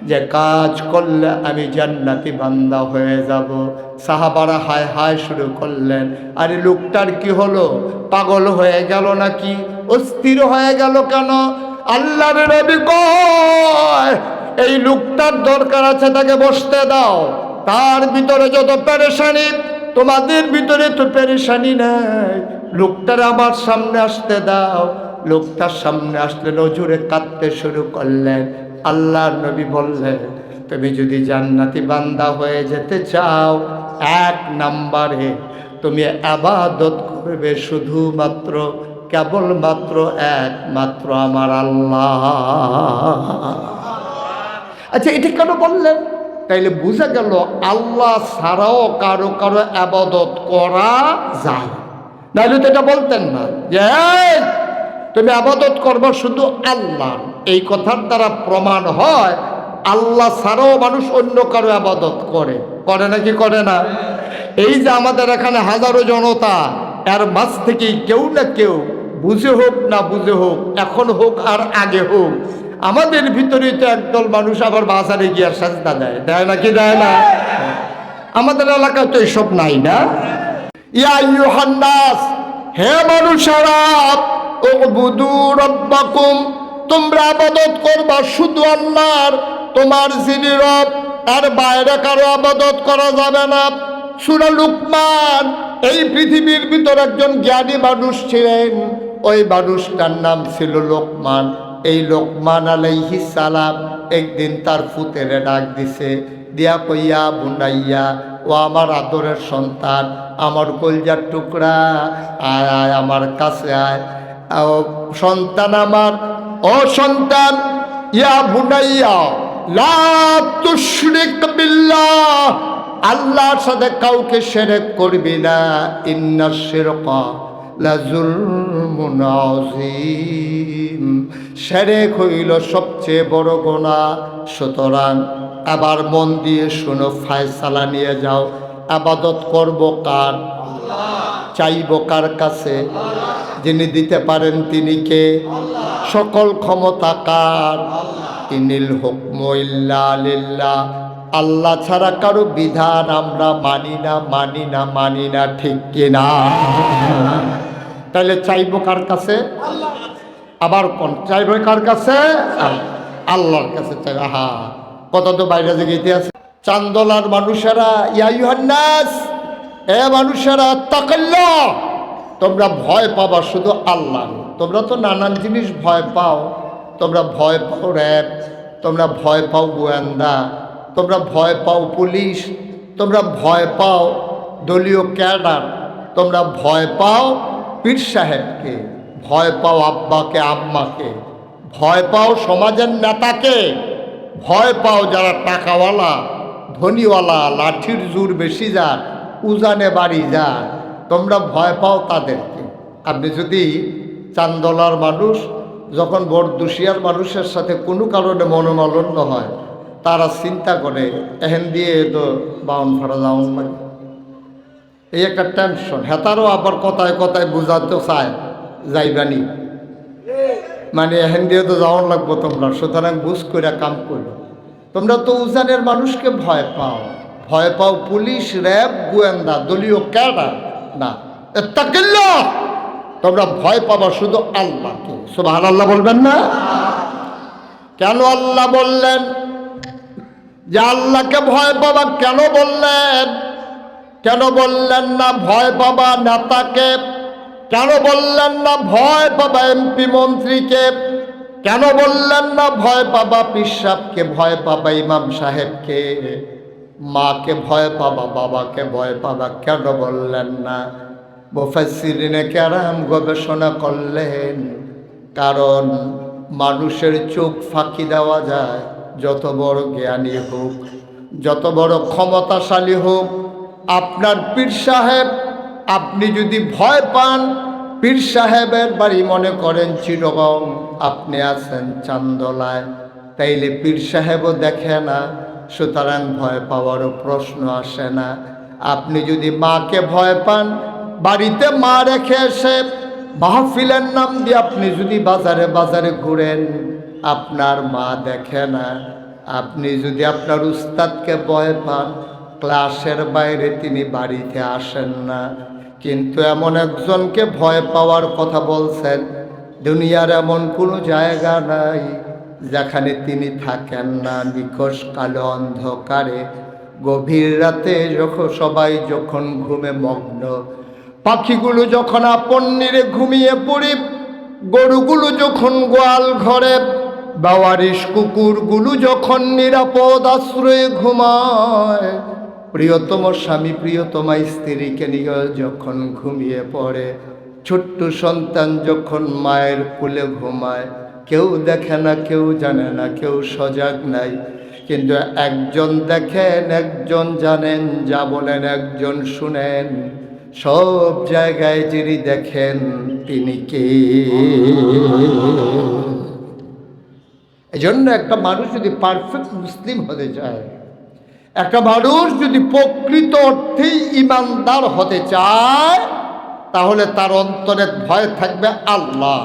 A: যে কাজ করলে আমি জান্নাতি বান্দা হয়ে যাব। সাহাবারা হায় হায় শুরু করলেন, আরে লোকটার কি হলো? পাগল হয়ে গেল নাকি? অস্থির হয়ে গেল কেন? আল্লাহর নবী কয়, এই লোকটার দরকার আছে, তাকে বসতে দাও। তার ভিতরে যত পেরেশানি, তোমাদের ভিতরে তো পেরেশানি নাই। লোকটার আমার সামনে আসতে দাও। লোকটার সামনে আসলে নজরে কাঁদতে শুরু করলেন। আল্লাহর নবী বললেন, তুমি যদি জান্নাতি বান্দা হয়ে যেতে চাও, 1 নম্বরে তুমি ইবাদত করবে শুধুমাত্র, কেবলমাত্র, একমাত্র আমার আল্লাহ। আচ্ছা, এটা কেন বললেন? তাইলে বুঝা গেল আল্লাহ ছাড়াও কারো কারো ইবাদত করা যায়। নাহলে তো এটা বলতেন না যে তুমি ইবাদত করবে শুধু আল্লাহ। এই কথার দ্বারা প্রমাণ হয় আল্লাহ ছাড়াও মানুষ অন্য কারো ইবাদত করে। করে নাকি করে না? এই যে আমাদের এখানে হাজারো জনতা, এর মাঝ থেকেই কেউ না কেউ, বুঝে হোক না বুঝে হোক, এখন হোক আর আগে হোক, আমাদের ভিতরেই তো একদল মানুষ আবার বাজারে গিয়ে সাজদা দেয়। দেয় নাকি দেয় না? আমাদের এলাকায় তো এসব নাই না? ইয়া আইয়ুহান নাস, হে মানুষেরা, উবুদু রাব্বাকুম, তোমরা ইবাদত করবা শুধু আল্লাহর, তোমার যিনি রব, আর বাইরে কারো ইবাদত করা যাবে না। সূরা লুকমান। এই পৃথিবীর ভিতর একজন জ্ঞানী মানুষ ছিলেন, ওই মানুষটার নাম ছিল লোকমান। এই লোকমান আলাইহিস সালাম একদিন তার পুত্রের ডাক দিছে, দিয়া কইয়া, বুনাইয়া, ও আমার আদরের সন্তান, আমার কলজার টুকরা, আয় আয় আমার কাছে আয়। ও সন্তান আমার, ও সন্তান, ইয়া বুনাইয়া লা তুশরিক বিল্লাহ, আল্লাহর সাথে কাউকে শিরক করবি না। ইন্নাশ শিরকা লাযুলমুন আযীম, শিরক হইল সবচেয়ে বড় গুনাহ। সুতরাং আবার মন দিয়ে শোনো, ফয়সালা নিয়ে যাও। ইবাদত করব কার? চাইব কার কাছে? যিনি দিতে পারেন তিনি কে? সকল ক্ষমতা কার? ইনিল হুকমু ইল্লা লিল্লাহ, আল্লাহ ছাড়া কারো বিধান আমরা মানি না, মানি না, মানি না, ঠিক কিনা? তাহলে চাইব কার কাছে? আবার কোন চাইব কার কাছে? আল্লাহর কাছে চাইব। হা, কথা তো বাইরে যেতে আছে। চান্দলার মানুষেরা, ইয়া আইয়ুহান নাস, এ মানুষেরা, তাকাল্লাহ, তোমরা ভয় পাবা শুধু আল্লাহ। তোমরা তো নানান জিনিস ভয় পাও। তোমরা ভয় পাও র্যাব, তোমরা ভয় পাও গোয়েন্দা, তোমরা ভয় পাও পুলিশ, তোমরা ভয় পাও দলীয় ক্যাডার, তোমরা ভয় পাও পীর সাহেবকে, ভয় পাও আব্বাকে আম্মাকে, ভয় পাও সমাজের নেতাকে, ভয় পাও যারা টাকাওয়ালা ধনীওয়ালা, লাঠির জোর বেশি যার, উজানে বাড়ি যার, তোমরা ভয় পাও তাদেরকে। আপনি যদি চান্দলার মানুষ যখন বরদুশিয়ার মানুষের সাথে কোনো কারণে মনোমালিন্য হয়, তারা চিন্তা করে এহেন দিয়ে তো বাউন ফাড়া যাওন লাগে, এই একটা টেনশন। হেতারও আবার কথায় কথায় বুঝাতে চায় যাইবানি, মানে এহেন দিয়ে তো যাওয়ান লাগবো তোমরা, সুতরাং বুঝ করে কাম করো। তোমরা তো উজানের মানুষকে ভয় পাও, ভয় পাও পুলিশ, র্যাব, গোয়েন্দা, দলীয় ক্যাডার না। তাকিল্লাহ, তোমরা ভয় পাবা শুধু আল্লাহকে। সুবহানাল্লাহ বলবেন না? কেন আল্লাহ বললেন যে আল্লাহকে ভয় পাবা? কেন বললেন? কেন বললেন না ভয় পাবা নেতাকে? কেন বললেন না ভয় পাবা এমপি মন্ত্রীকে? কেন বললেন না ভয় পাবা পীর সাহেবকে, ভয় পাবা ইমাম সাহেবকে, মাকে ভয় পাবা, বাবাকে ভয় পাবা? কেন বললেন না? মুফাসসিরিনে কেরাম গবেষণা করলেন, কারণ মানুষের চোখ ফাঁকি দেওয়া যায়। যত বড় জ্ঞানী হোক, যত বড় ক্ষমতাশালী হোক, আপনার পীর সাহেব, আপনি যদি ভয় পান, পীর সাহেবের বাড়ি মনে করেন চিরগং, আপনি আছেন চান্দলায়, তাইলে পীর সাহেবও দেখে না, সুতরাং ভয় পাওয়ারও প্রশ্ন আসে না। আপনি যদি মাকে ভয় পান, বাড়িতে মা রেখে এসে মাহফিলের নাম দিয়ে আপনি যদি বাজারে বাজারে ঘুরেন, আপনার মা দেখে না। আপনি যদি আপনার উস্তাদকে ভয় পান, ক্লাসের বাইরে তিনি বাড়িতে আসেন না। কিন্তু এমন একজনকে ভয় পাওয়ার কথা বলছেন, দুনিয়ার এমন কোনো জায়গা নাই যেখানে তিনি থাকেন না, নিখোঁজ কালো অন্ধকারে গভীর রাতে যখন সবাই যখন ঘুমে মগ্ন, পাখিগুলো যখন আপন নিরে ঘুমিয়ে পড়ে, গরুগুলো যখন গোয়াল ঘরে, বাওয়ারিশ কুকুরগুলো যখন নিরাপদ আশ্রয়ে ঘুমায়, প্রিয়তম স্বামী প্রিয়তমা স্ত্রীকে নিয়ে যখন ঘুমিয়ে পড়ে, ছোট্ট সন্তান যখন মায়ের কোলে ঘুমায়, কেউ দেখে না, কেউ জানে না, কেউ সজাগ নাই, কিন্তু একজন দেখেন, একজন জানেন, যা বলেন একজন শুনেন, সব জায়গায় যিনি দেখেন তিনি কে? এজন্য একটা মানুষ যদি পারফেক্ট মুসলিম হতে চায়, একটা মানুষ যদি প্রকৃত অর্থেই ইমানদার হতে চায়, তাহলে তার অন্তরে ভয় থাকবে আল্লাহ।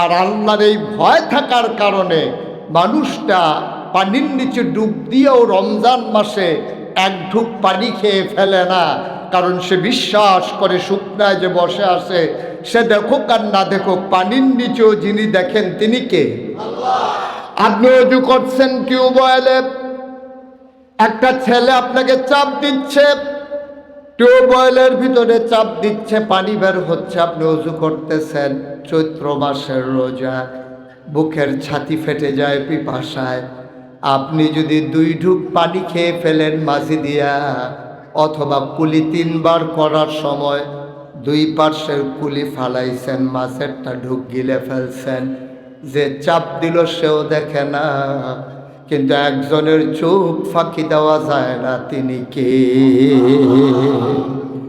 A: আর আল্লাহর এই ভয় থাকার কারণে মানুষটা পানির নিচে ডুব দিয়েও রমজান মাসে এক ঢুক পানি খেয়ে ফেলে না, কারণ সে বিশ্বাস করে শুকনায় যে বসে আছে, সে দেখুক আর না দেখুক, পানির নিচেও যিনি দেখেন তিনি কে? আপনি অজু করছেন টিউবওয়েলে, একটা ছেলে আপনাকে চাপ দিচ্ছে, টিউবওয়েলের ভিতরে চাপ দিচ্ছে, পানি বের হচ্ছে, আপনি অজু করতেছেন, চৈত্র মাসের রোজা, বুকের ছাতি ফেটে যায় পিপাসায়, আপনি যদি 2 ঢুক পানি খেয়ে ফেলেন মাঝি দিয়া, অথবা কুলি 3 বার করার সময় 2 পার্শ্বের কুলি ফালাইছেন, মাছেরটা ঢুক গিলে ফেলছেন, যে চাপ দিল সেও দেখে না, কিন্তু একজনের চোখ ফাঁকি দেওয়া যায় না, তিনি কে?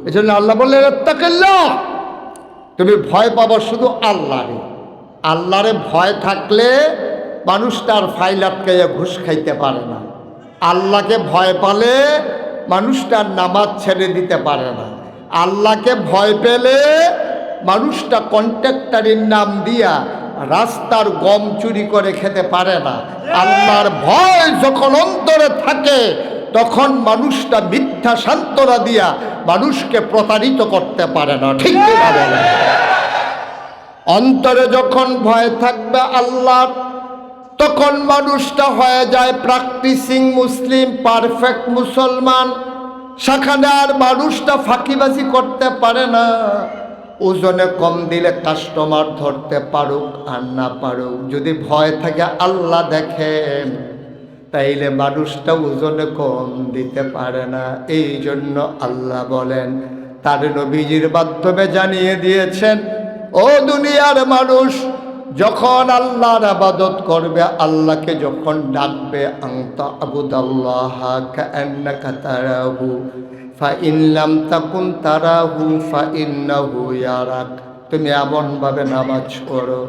A: এজন্য আল্লাহ বললেন ইত্তাকিল্লাহ, তুমি ভয় পাবো শুধু আল্লাহরে। আল্লাহরে ভয় থাকলে মানুষ তার ফাইল আটকাইয়া ঘুষ খাইতে পারে না। আল্লাহকে ভয় পালে মানুষটার নামাজ ছেড়ে দিতে পারে না। আল্লাহকে ভয় পেলে মানুষটা কন্ট্রাক্টরের নাম দিয়া রাস্তার গম চুরি করে খেতে পারে না। আল্লাহর ভয় যখন অন্তরে থাকে, তখন মানুষটা মিথ্যা সান্ত্বনা দিয়া মানুষকে প্রতারিত করতে পারে না। ঠিক কিনা বলেন? অন্তরে যখন ভয় থাকবে আল্লাহর, তখন মানুষটা হয়ে যায় প্র্যাকটিসিং মুসলিম, পারফেক্ট মুসলমান। সেখানে আর মানুষটা ফাঁকিবাজি করতে পারে না। ওজনে কম দিলে কাস্টমার ধরতে পারুক আর না পারুক, যদি ভয় থাকে আল্লাহ দেখেন, তাইলে মানুষটা ওজনে কম দিতে পারে না। এই জন্য আল্লাহ বলেন, তার নবীজির মাধ্যমে জানিয়ে দিয়েছেন, ও দুনিয়ার মানুষ, যখন আল্লাহর ইবাদত করবে, আল্লাহকে যখন ডাকবে, আনতা আবুদাল্লাহা কাআন্নাকা তারাহু ফাইন লাম তাকুন তারাহু ফাইন্নাহু ইয়ারাক। তুমি এমনভাবে নামাজ পড়ো,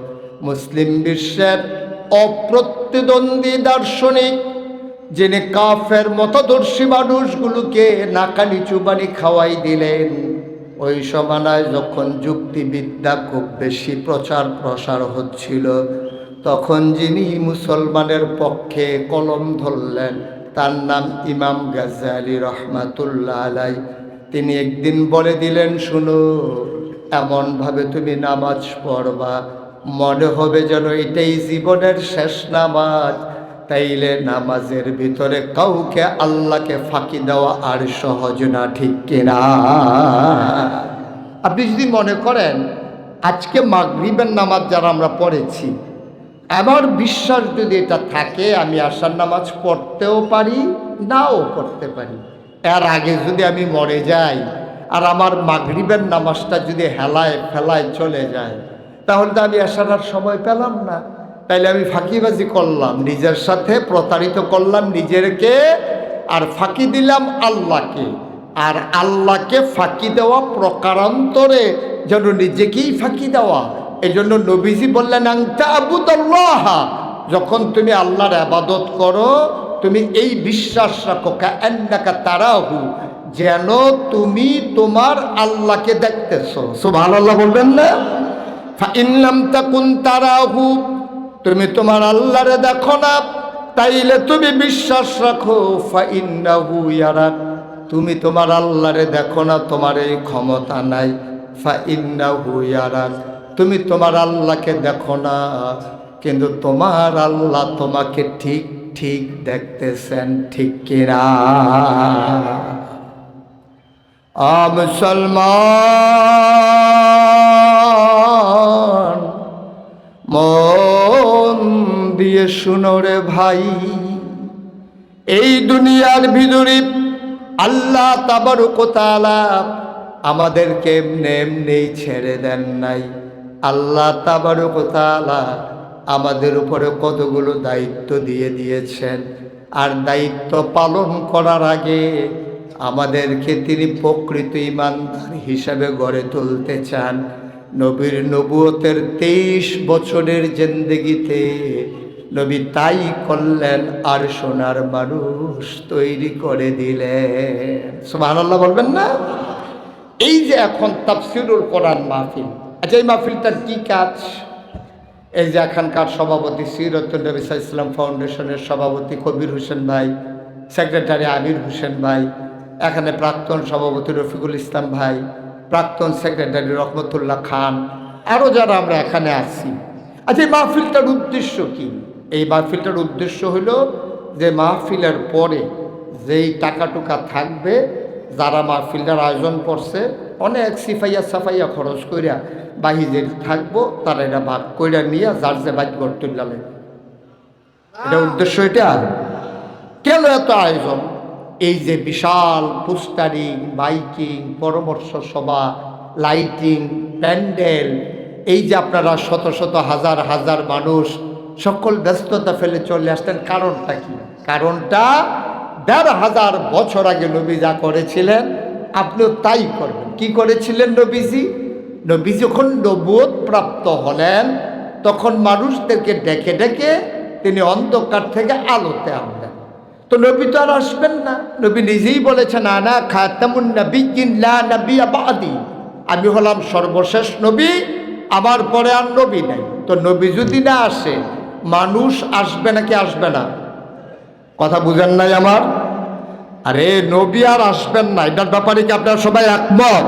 A: মুসলিম বিশ্বের অপ্রতিদ্বন্দ্বী দার্শনিক, যিনি কাফের মতদর্শী মানুষগুলোকে নাকানি চুবানি খাওয়াই দিলেন, ওই সমানায় যখন যুক্তিবিদ্যা খুব বেশি প্রচার প্রসার হচ্ছিল, তখন যিনি মুসলমানের পক্ষে কলম ধরলেন, তার নাম ইমাম গাজ্জালি রহমাতুল্লাহ আলাই। তিনি একদিন বলে দিলেন, শুনো, এমনভাবে তুমি নামাজ পড়বা, মনে হবে যেন এটাই জীবনের শেষ নামাজ। তাইলে নামাজের ভিতরে কাউকে আল্লাহকে ফাঁকি দেওয়া আর সহজ না। ঠিক কিনা? আপনি যদি মনে করেন আজকে মাগরিবের নামাজ যারা আমরা পড়েছি, আমার বিশ্বাস যদি এটা থাকে, আমি আশার নামাজ পড়তেও পারি, নাও পড়তে পারি। এর আগে যদি আমি মরে যাই আর আমার মাগরিবের নামাজটা যদি হেলায় ফেলায় চলে যায়, তাহলে তো আমি আশার আর সময় পেলাম না। তাইলে আমি ফাঁকিবাজি করলাম, নিজের সাথে প্রতারিত করলাম নিজেরকে, আর ফাঁকি দিলাম আল্লাহকে। আর আল্লাহকে ফাঁকি দেওয়া প্রকারান্তরে যেন নিজেকেই ফাঁকি দেওয়া। এই জন্য নবীজি বললেন, আনতা আবুদাল্লাহ, যখন তুমি আল্লাহর ইবাদত করো, তুমি এই বিশ্বাস রাখো, কাআন্নাকা তারাহু, যেন তুমি তোমার আল্লাহকে দেখতেছো। সুবহানাল্লাহ বলবেন না? ফাইন লাম তাকুন তারাহু, তুমি তোমার আল্লাহরে দেখো না, তাইলে তুমি বিশ্বাস রাখো, ফাইন্নাহু ইয়ারাক, তুমি তোমার আল্লাহরে দেখো না, তোমার এই ক্ষমতা নাই, ফাইন্নাহু ইয়ারাক, তুমি তোমার আল্লাহকে দেখো না, কিন্তু তোমার আল্লাহ তোমাকে ঠিক ঠিক দেখতেছেন, ঠিক কিনা? মুসলমান মন দিয়ে শুনো রে ভাই, এই দুনিয়ার ভিতরে আল্লাহ তাবারক ওয়া তাআলা আমাদেরকে এমনি এমনি ছেড়ে দেন নাই। আল্লাহ তাবারক ওয়া তাআলা আমাদের উপরে কতগুলো দায়িত্ব দিয়ে দিয়েছেন, আর দায়িত্ব পালন করার আগে আমাদেরকে তিনি প্রকৃত ঈমানদার হিসাবে গড়ে তুলতে চান। নবীর নবুয়তের 23 বছরের জিন্দেগিতে নবী তাই করলেন, আর সোনার মানুষ তৈরি করে দিলেন। সুবহানাল্লাহ বলবেন না? এই যে এখন তাফসীরুল কোরআন মাহফিল, আচ্ছা এই মাহফিলটার কি কাজ? এই যে এখানকার সভাপতি সিরাতুন নবী সাল্লাল্লাহু আলাইহি ওয়াসাল্লাম ফাউন্ডেশনের সভাপতি কবির হোসেন ভাই, সেক্রেটারি আমির হোসেন ভাই, এখানে প্রাক্তন সভাপতি রফিকুল ইসলাম ভাই, প্রাক্তন সেক্রেটারি রহমতুল্লাহ খান, আরও যারা আমরা এখানে আছি। আচ্ছা এই মাহফিলটার উদ্দেশ্য কি? এই মাহফিলটার উদ্দেশ্য হলো যে মাহফিলের পরে যেই টাকা টুকা থাকবে, যারা মাহফিলটার আয়োজন করছে অনেক সিফাইয়া সাফাইয়া খরচ কইরা বাহিরে থাকবো, তারা এটা ভাগ কইরা নিয়ে যার যে বাইক করতে গেলে, এটা উদ্দেশ্য। এটা কেন এত আয়োজন? এই যে বিশাল পোস্টারিং, মাইকিং, পরামর্শ সভা, লাইটিং, প্যান্ডেল, এই যে আপনারা শত শত হাজার হাজার মানুষ সকল ব্যস্ততা ফেলে চলে আসতেন, কারণটা কি? কারণটা ১৫০০ বছর আগে নবী যা করেছিলেন আপনিও তাই করবেন। কি করেছিলেন নবীজি? নবী যখন নবুয়ত প্রাপ্ত হলেন তখন মানুষদেরকে ডেকে ডেকে তিনি অন্ধকার থেকে আলোতে আনলেন। তো নবী তো আর আসবেন না, নবী নিজেই বলেছেন আনা খাতামুন নাবিয়্যিন লা নাবিয়্যা বা'দি, আমি হলাম সর্বশেষ নবী, আমার পরে আর নবী নাই। তো নবী যদি না আসে মানুষ আসবে নাকি আসবে না? কথা বুঝেন নাই আমার? আরে নবী আর আসবেন না, এটার ব্যাপারে কি আপনারা সবাই একমত?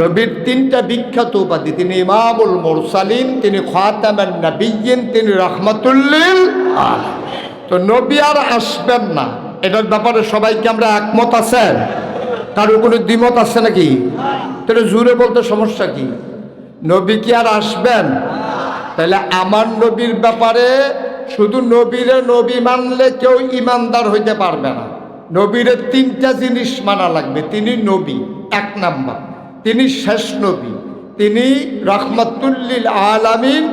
A: নবীর 3টা বিখ্যাত উপাধি, তিনি ইমামুল মুরসালিন, তিনি খাতামুন নাবিয়্যিন, তিনি রাহমাতুল লিল আলামিন। তো নবী আর আসবেন না, এটার ব্যাপারে সবাইকে আমরা একমত আছেন? কারো কোনো দ্বিমত আছে নাকি? তাহলে জুড়ে বলতে সমস্যা কি? নবী কি আর আসবেন? তাহলে আমার নবীর ব্যাপারে শুধু নবীরে নবী মানলে কেউ ইমানদার হইতে পারবে না। নবীরে 3টা জিনিস মানা লাগবে। তিনি নবী, 1 নাম্বার, তিনি শেষ নবী, তিনি রাহমাতুল লিল আলামিন,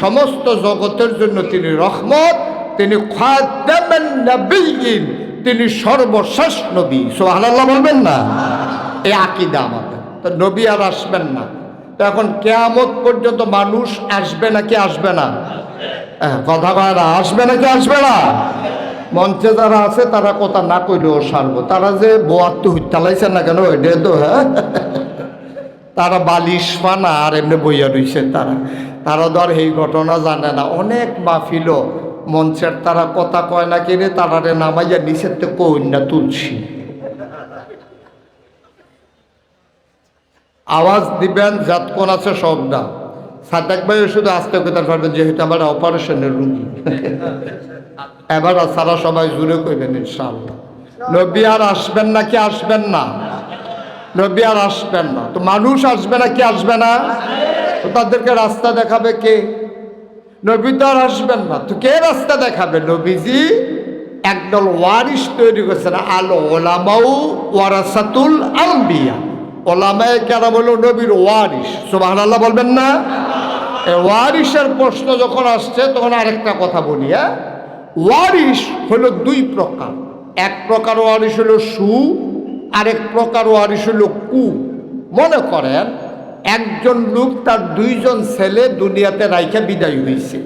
A: সমস্ত জগতের জন্য তিনি রহমত, তিনি খাতামুন নাবিয়্যিন, তিনি সর্বশেষ নবী। সুবহানাল্লাহ বলবেন না? এই আকীদা আমাদের। তো নবী আর আসবেন না। তো এখন কিয়ামত পর্যন্ত মানুষ আসবে নাকি আসবে না? কথা কয় না, আসবে নাকি আসবে না? মঞ্চে যারা আছে তারা কথা না কইলেও সারবো। তারা যে বোয়াত্তু চালাইছে না কেন এটা তো, হ্যাঁ, তারা বালিশ পানা আর এমনি বইয়া রইছে। তারা ধর এই ঘটনা জানে না। অনেক মাহফিল মঞ্চের তারা কথা কয় না কিনে তারারে নামাইয়া নিচের থেকে কন্যা তুলছি, আওয়াজ দিবেন যতক্ষণ আছে সব না। সাদেক ভাই শুধু আস্তে কথা পারবেন, যেহেতু আমার অপারেশনের রুগী। এবার সারা সবাই জুড়ে কইবেন ইনশাআল্লাহ। নবী আর আসবেন নাকি আসবেন না? নবী আর আসবেন না। তো মানুষ আসবে নাকি আসবে না? তো তাদেরকে রাস্তা দেখাবে কে? নবী তো আর আসবেন না, তো কে রাস্তা দেখাবে? নবীজি একদল ওয়ারিস তৈরি করেছেন, আল ওলামাউ ওয়ারাসাতুল আম্বিয়া। ওলামায়ে কেরাম হলো নবীর ওয়ারিস। সুবহানাল্লাহ বলবেন না? এই ওয়ারিসের প্রশ্ন যখন আসছে তখন আরেকটা কথা বলি। ওয়ারিস হলো 2 প্রকার। এক প্রকার ওয়ারিস হলো সু, আরেক প্রকার ওয়ারিস হলো কু। মনে করেন একজন লোক তার 2 জন ছেলে দুনিয়াতে রাইখা বিদায় হয়েছে।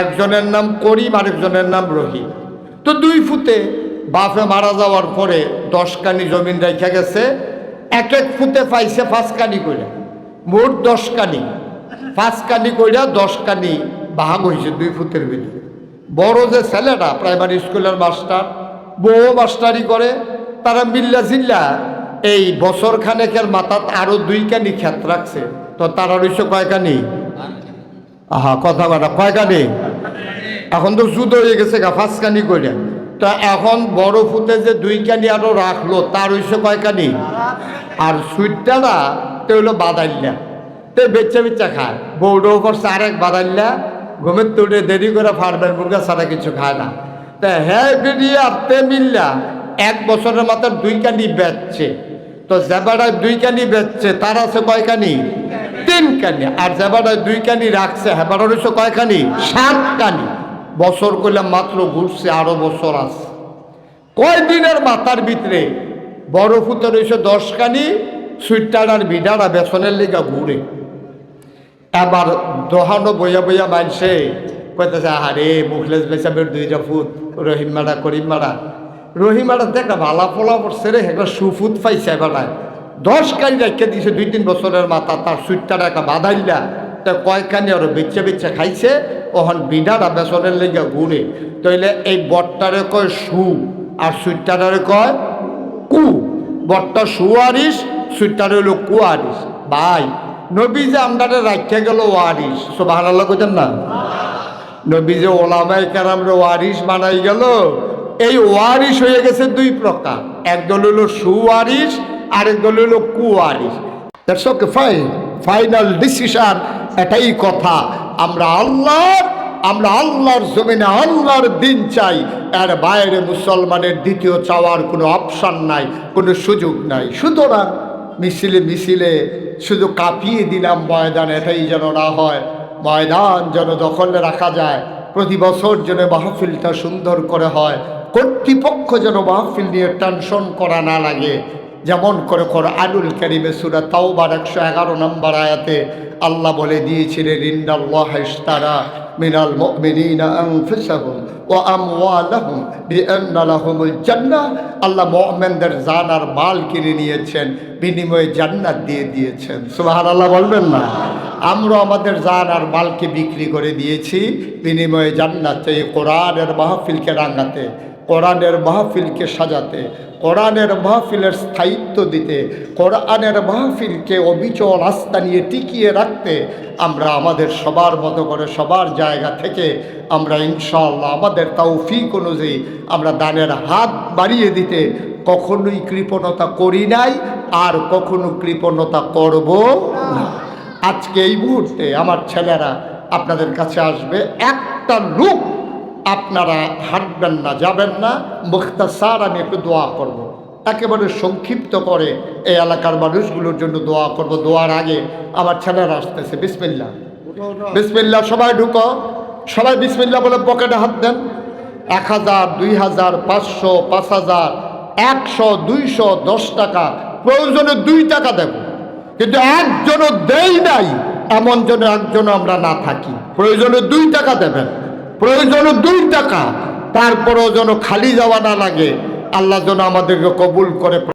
A: একজনের নাম করিম, আরেকজনের নাম রহিম। তো 2 ফুতে বাপে মারা যাওয়ার পরে 10 কানি জমিন রাইখা গেছে। এক এক ফুতে পাইছে 5 কানি করে, মোট 10 কানি। 5 কানি কইরা 10 কানি ভাগ হয়েছে 2 ফুতের ভিতরে। বড় যে ছেলেটা প্রাইমারি স্কুলের মাস্টার, বউ মাস্টারি করে, তারা মিল্লা জিল্লা এই বছর খানেকের মাথাত আরো 2 কানি ক্ষেত রাখছে। তো তারা রইছে কয় কানি? আহা কথা বলা কয়কানি? এখন তো জুদ হয়ে গেছে গা, 5 কানি করে। তা এখন বড় ফুটে যে 2 কানি আরো রাখলো, তার হইছে কয়কানি? আর সুইটটা তো হইলো বাদাইল্লা, তো বেচ্চা বেচ্চা খায়। বউডো করছে আরেক বাদাইল্লা, ঘুমের তুলে দেরি করে ফার্মের মুরগা ছাড়া কিছু খায় না। তা হ্যাঁ বেরিয়ে আপতে মিললা 1 বছরের মাথায় 2 কানি বেচছে। তো জেবাড়ায় 2 কানি বেচছে, তার আছে কয়কানি? 3 কানি। আর জেবাড়ায় 2 কানি রাখছে, হেবাড়ার হইছে কয়কানি? 7 কানি। বছর করলে মাত্র ঘুরছে, আরো বছর আছে। কয়দিনের মাথার ভিতরে বড় ফুতের হইছে 10 কানি, সুইটার আর বিডারা বেসনের লিগা ঘুরে। এবার দোহানো বইয়া বইয়া মানছে কইতেছে, আরে মুখলেস বেসাবের 2টা ফুট, রহিম মারা করিম মারা। রহিম মারা দেখা ভালা ফলা পড়ছে রে, একটা সুফুত পাইছে। বেলায় 10 কানি রেখে দিয়েছে 2-3 বছরের মাথা, তার সুইটার একটা বাধাইলা। তা কয়খানি আরো বেচে বেচে খাইছে, ওখান বিডারা বেসনের লেগে ঘুরে। তাইলে এই বটটারে কয় সু, আর সুইটারে কয় কু। বটটা সুয়ারিস, সুইটার হইল কুয়ারিস। ভাই নবী যে আমদারে রাখতে গেল ওয়ারিস, সুবহানাল্লাহ কইতেন না? নবী যে ওলামায়ে কেরামরে ওয়ারিস বানাই গেল, এই ওয়ারিস হয়ে গেছে 2 প্রকার। একদল হইল সুওয়ারিস, আরেক দল হইল কুয়ারিস। দ্যাটস ওকে, ফাইনাল ডিসিশন এটাই কথা। আমরা আল্লাহর জমিনে আল্লাহর দিন চাই, এর বাইরে মুসলমানের দ্বিতীয় চাওয়ার কোনো অপশন নাই, কোনো সুযোগ নাই। সুতরাং মিছিলে শুধু কাঁপিয়ে দিলাম ময়দান, এটাই যেন না হয়। ময়দান যেন দখলে রাখা যায়, প্রতি বছর যেন মাহফিলটা সুন্দর করে হয়, কর্তৃপক্ষ যেন মাহফিল নিয়ে টেনশন করা না লাগে। যেমন করে কোরআনুল কারীমে সূরা তাওবার 111 নম্বর আয়াতে আল্লাহ বলে দিয়েছিলেন, ইন্নাল্লাহা ইশতারা মিনাল মুমিনিনা আনফুসাহুম ওয়া আমওয়ালাহুম বিআন্না লাহুমুল জান্নাহ। আল্লাহ মুমিনদের জান আর মাল কিনে নিয়েছেন, বিনিময়ে জান্নাত দিয়ে দিয়েছেন। সুবহানাল্লাহ বলবেন না? আমরা আমাদের জান আর মালকে বিক্রি করে দিয়েছি, বিনিময়ে জান্নাত। এই কোরআনের মাহফিলকে রাঙাতে, কোরআনের মাহফিলকে সাজাতে, কোরআনের মাহফিলের স্থায়িত্ব দিতে, কোরআনের মাহফিলকে অবিচল আস্থা নিয়ে টিকিয়ে রাখতে আমরা আমাদের সবার মতো করে সবার জায়গা থেকে আমরা ইনশাআল্লাহ আমাদের তৌফিক অনুযায়ী আমরা দানের হাত বাড়িয়ে দিতে কখনোই কৃপণতা করি নাই, আর কখনো কৃপণতা করব না। আজকে এই মুহূর্তে আমার ছেলেরা আপনাদের কাছে আসবে। একটা লোক আপনারা হাঁটবেন না, যাবেন না। মুখতাসার আমি একটু দোয়া করব, একেবারে সংক্ষিপ্ত করে এই এলাকার মানুষগুলোর জন্য দোয়া করব। দোয়ার আগে আমার ছেলেরা আসতেছে। বিসমিল্লাহ, বিসমিল্লাহ। সবাই ঢুকো, সবাই বিসমিল্লাহ বলে পকেটে হাত দেন। 1000, 2000, 500, 5000, 100, 200, 10 টাকা, প্রয়োজনে 2 টাকা দেব, কিন্তু একজনও দেই নাই এমন যেন একজনও আমরা না থাকি। প্রয়োজনে 2 টাকা দেবেন, প্রয়োজনে 2 টাকা, তারপরেও যেন খালি যাওয়া না লাগে। আল্লাহ যেন আমাদেরকে কবুল করে।